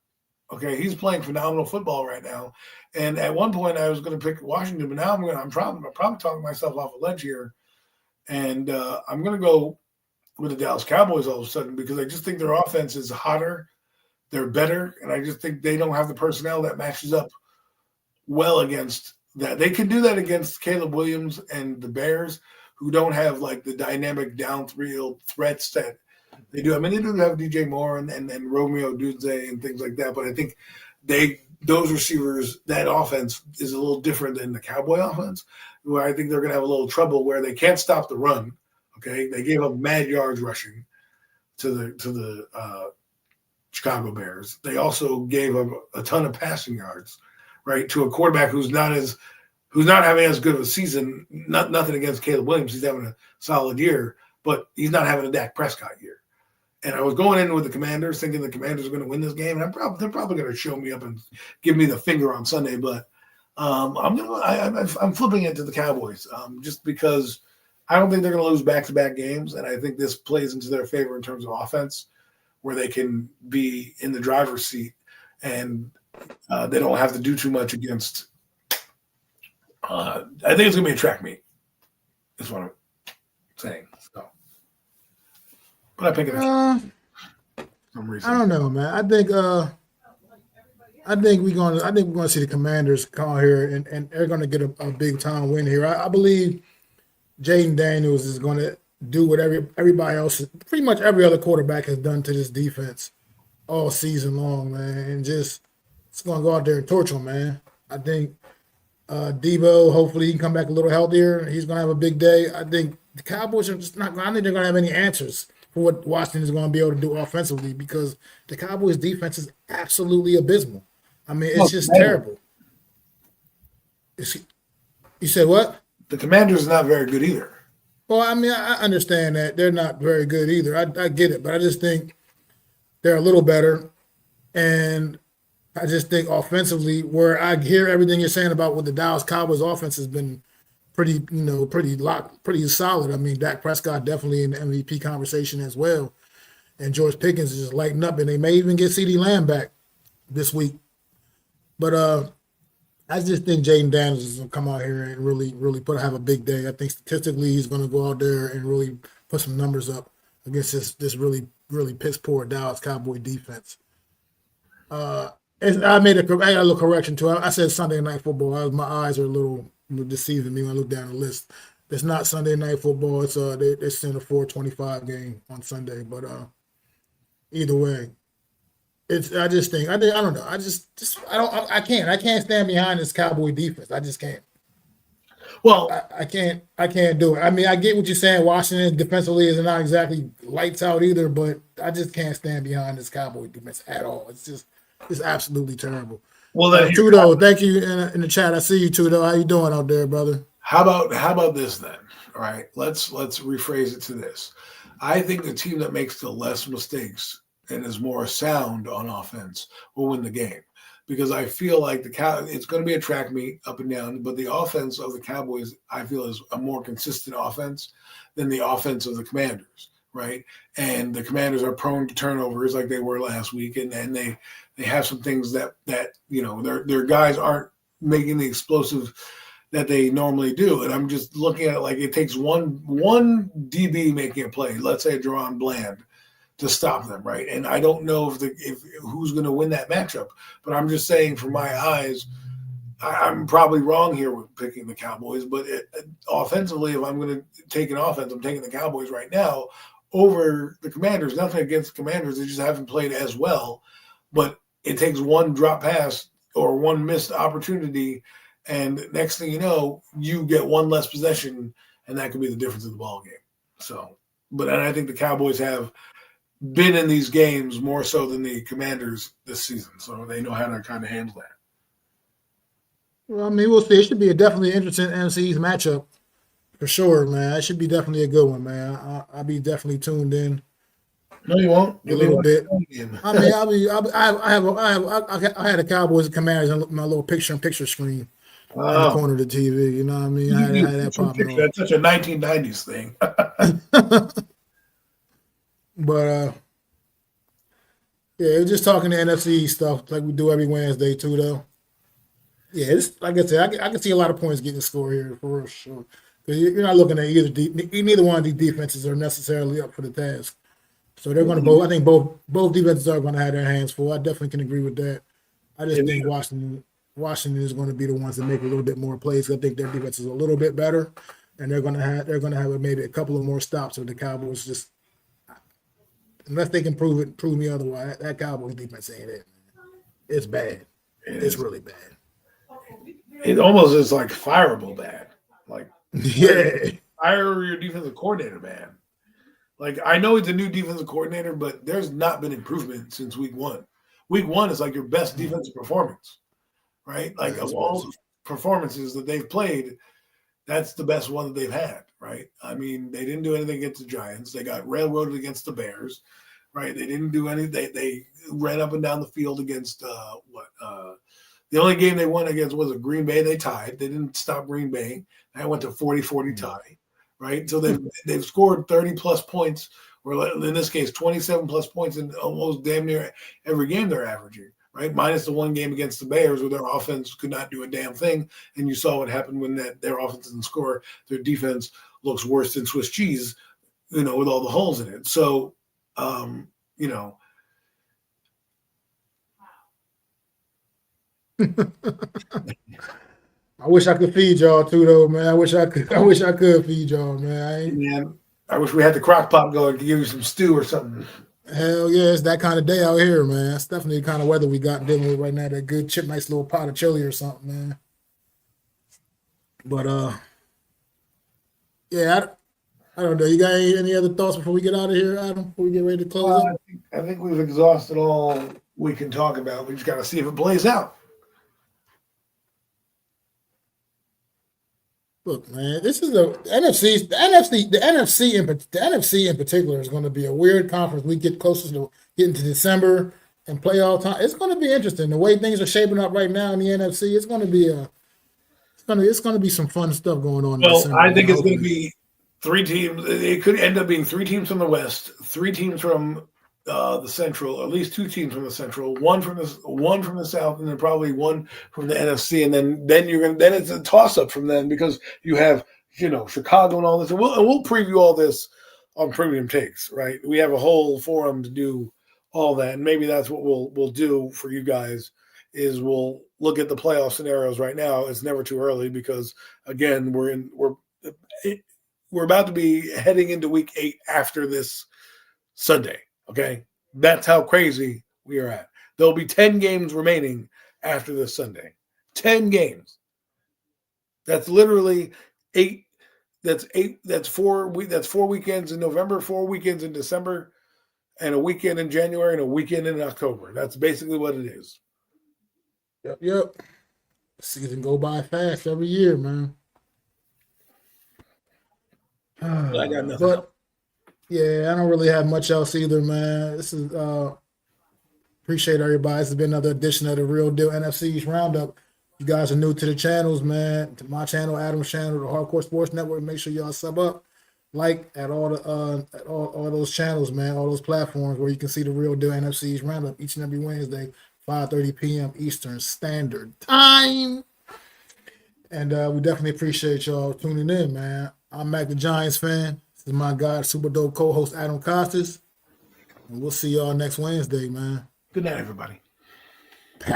Okay, he's playing phenomenal football right now. And at one point, I was going to pick Washington, but now I'm probably talking myself off a ledge here, and I'm going to go with the Dallas Cowboys all of a sudden because I just think their offense is hotter, they're better, and I just think they don't have the personnel that matches up well against that. They can do that against Caleb Williams and the Bears, who don't have like the dynamic downfield threats that they do. I mean, they do have DJ Moore and Romeo Dudze and things like that, but I think those receivers, that offense is a little different than the Cowboy offense, where I think they're going to have a little trouble where they can't stop the run. Okay, they gave up mad yards rushing to the Chicago Bears. They also gave up a ton of passing yards, right, to a quarterback who's not having as good of a season. Nothing against Caleb Williams, he's having a solid year, but he's not having a Dak Prescott year. And I was going in with the Commanders, thinking the Commanders are going to win this game, and they're probably going to show me up and give me the finger on Sunday. But I'm flipping it to the Cowboys just because I don't think they're going to lose back-to-back games, and I think this plays into their favor in terms of offense, where they can be in the driver's seat and they don't have to do too much against. I think it's going to be a track meet. That's what I'm saying. So. But I pick it up. Some reason. I don't know, man. I think I think we're gonna see the Commanders come out here and they're gonna get a big time win here. I believe Jaden Daniels is gonna do what everybody else, pretty much every other quarterback has done to this defense all season long, man, and just it's gonna go out there and torch them, man. I think Debo, hopefully he can come back a little healthier. He's gonna have a big day. I think the Cowboys are just not. I don't think they're gonna have any answers for what Washington is gonna be able to do offensively because the Cowboys' defense is absolutely abysmal. I mean, it's Well, just terrible. You said what? the Commanders not very good either. Well, I mean, I understand that they're not very good either. I get it, but I just think they're a little better, and I just think offensively, where I hear everything you're saying about what the Dallas Cowboys offense has been pretty, pretty locked, pretty solid. I mean, Dak Prescott definitely in the MVP conversation as well, and George Pickens is just lighting up, and they may even get CeeDee Lamb back this week. But I just think Jaden Daniels is going to come out here and really, really have a big day. I think statistically he's going to go out there and really put some numbers up against this really, really piss poor Dallas Cowboy defense. I made a little correction too. I said Sunday Night Football. My eyes are a little deceiving me when I look down the list. It's not Sunday Night Football. It's they're sending a 4:25 game on Sunday. But either way, I don't know. I can't stand behind this Cowboy defense. I just can't. Well, I can't do it. I mean, I get what you're saying. Washington defensively is not exactly lights out either, but I just can't stand behind this Cowboy defense at all. It's absolutely terrible. well, then Tudo, thank you in the chat. I see you, Tudo. How you doing out there, brother? how about this then? All right, let's rephrase it to this. I think the team that makes the less mistakes and is more sound on offense will win the game. Because I feel like it's going to be a track meet up and down, but the offense of the Cowboys, I feel, is a more consistent offense than the offense of the Commanders, right? And the Commanders are prone to turnovers like they were last week, and they have some things that their guys aren't making the explosive that they normally do. And I'm just looking at it like it takes one DB making a play, let's say Jerron Bland, to stop them, right? And I don't know if who's going to win that matchup, but I'm just saying, from my eyes, I'm probably wrong here with picking the Cowboys. But offensively, if I'm going to take an offense, I'm taking the Cowboys right now over the Commanders. Nothing against the Commanders; they just haven't played as well. But it takes one drop pass or one missed opportunity, and next thing you know, you get one less possession, and that could be the difference in the ball game. So, and I think the Cowboys have been in these games more so than the Commanders this season, so they know how to kind of handle that. Well, I mean, we'll see. It should be definitely interesting NFC East matchup for sure, man. It should be definitely a good one, man. I'll be definitely tuned in. No, you won't. A little bit. I mean, I had the Cowboys and Commanders on my little picture-in-picture screen in the corner of the TV. You know what I mean? I had that popping on. That's such a 1990s thing. But yeah, just talking to NFC stuff like we do every Wednesday too, though. Yeah, it's like I said, I can see a lot of points getting scored here for sure. Because you're not looking at neither one of these defenses are necessarily up for the task. So they're going to both. I think both defenses are going to have their hands full. I definitely can agree with that. I just think Washington is going to be the ones that make a little bit more plays. I think their defense is a little bit better, and they're going to have maybe a couple of more stops with the Cowboys. Just unless they can prove me otherwise, that Cowboys defense ain't it. It's bad. It's really bad. It almost is like fireable bad. Like fire your defensive coordinator, man. Like, I know he's a new defensive coordinator, but there's not been improvement since week one. Week one is like your best defensive performance, right? Like, of all the performances that they've played, that's the best one that they've had, right? I mean, they didn't do anything against the Giants. They got railroaded against the Bears, right? They didn't do anything. They ran up and down the field against the only game they won against was Green Bay. They tied. They didn't stop Green Bay. That went to 40-40 tie, right? So they've scored 30-plus points, or in this case, 27-plus points in almost damn near every game they're averaging, right? Minus the one game against the Bears where their offense could not do a damn thing. And you saw what happened when their offense didn't score. Their defense looks worse than Swiss cheese, with all the holes in it. So, I wish I could feed y'all too, though, man. I wish I could feed y'all, man. Man, I wish we had the crock pot going to give you some stew or something. Hell yeah, it's that kind of day out here, man. It's definitely the kind of weather we got dealing with right now. That good chip, nice little pot of chili or something, man. But yeah, I don't know. You got any other thoughts before we get out of here, Adam? Before we get ready to close up? I think we've exhausted all we can talk about. We just got to see if it plays out. Look, man, this is the NFC in particular is going to be a weird conference. We get closer to getting to December and playoff time. It's going to be interesting. The way things are shaping up right now in the NFC, it's going to be it's going to be some fun stuff going on. Well, December, I think it's going to be 3 teams. It could end up being 3 teams from the West, 3 teams from the Central, at least 2 teams from the Central, one from the South, and then probably 1 from the NFC. And then then it's a toss up from them because you have Chicago and all this. And we'll preview all this on Premium Takes, right? We have a whole forum to do all that, and maybe that's what we'll do for you guys. Is we'll look at the playoff scenarios right now. It's never too early because again we're about to be heading into week 8 after this Sunday. Okay, that's how crazy we are at. There'll be 10 games remaining after this Sunday. 10 games. That's literally 8. That's 8. That's 4. That's 4 weekends in November, 4 weekends in December, and a weekend in January and a weekend in October. That's basically what it is. Yep. Season go by fast every year, man. I got nothing. But yeah, I don't really have much else either, man. This is appreciate everybody. This has been another edition of the Real Deal NFC East Roundup. You guys are new to the channels, man. To my channel, Adam's channel, the Hardcore Sports Network. Make sure y'all sub up, like at all the all those channels, man. All those platforms where you can see the Real Deal NFC East Roundup each and every Wednesday, 5:30 p.m. Eastern Standard Time. And we definitely appreciate y'all tuning in, man. I'm Mac the Giants fan. This is my guy, super dope co-host Adam Costas. And we'll see y'all next Wednesday, man. Good night, everybody. Peace.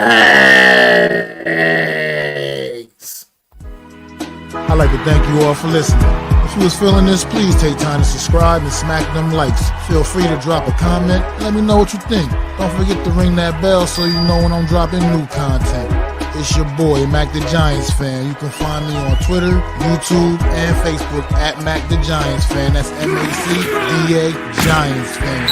I'd like to thank you all for listening. If you was feeling this, please take time to subscribe and smack them likes. Feel free to drop a comment. Let me know what you think. Don't forget to ring that bell so you know when I'm dropping new content. It's your boy, Mac the Giants fan. You can find me on Twitter, YouTube, and Facebook at Mac the Giants fan. That's MacDa Giants fan.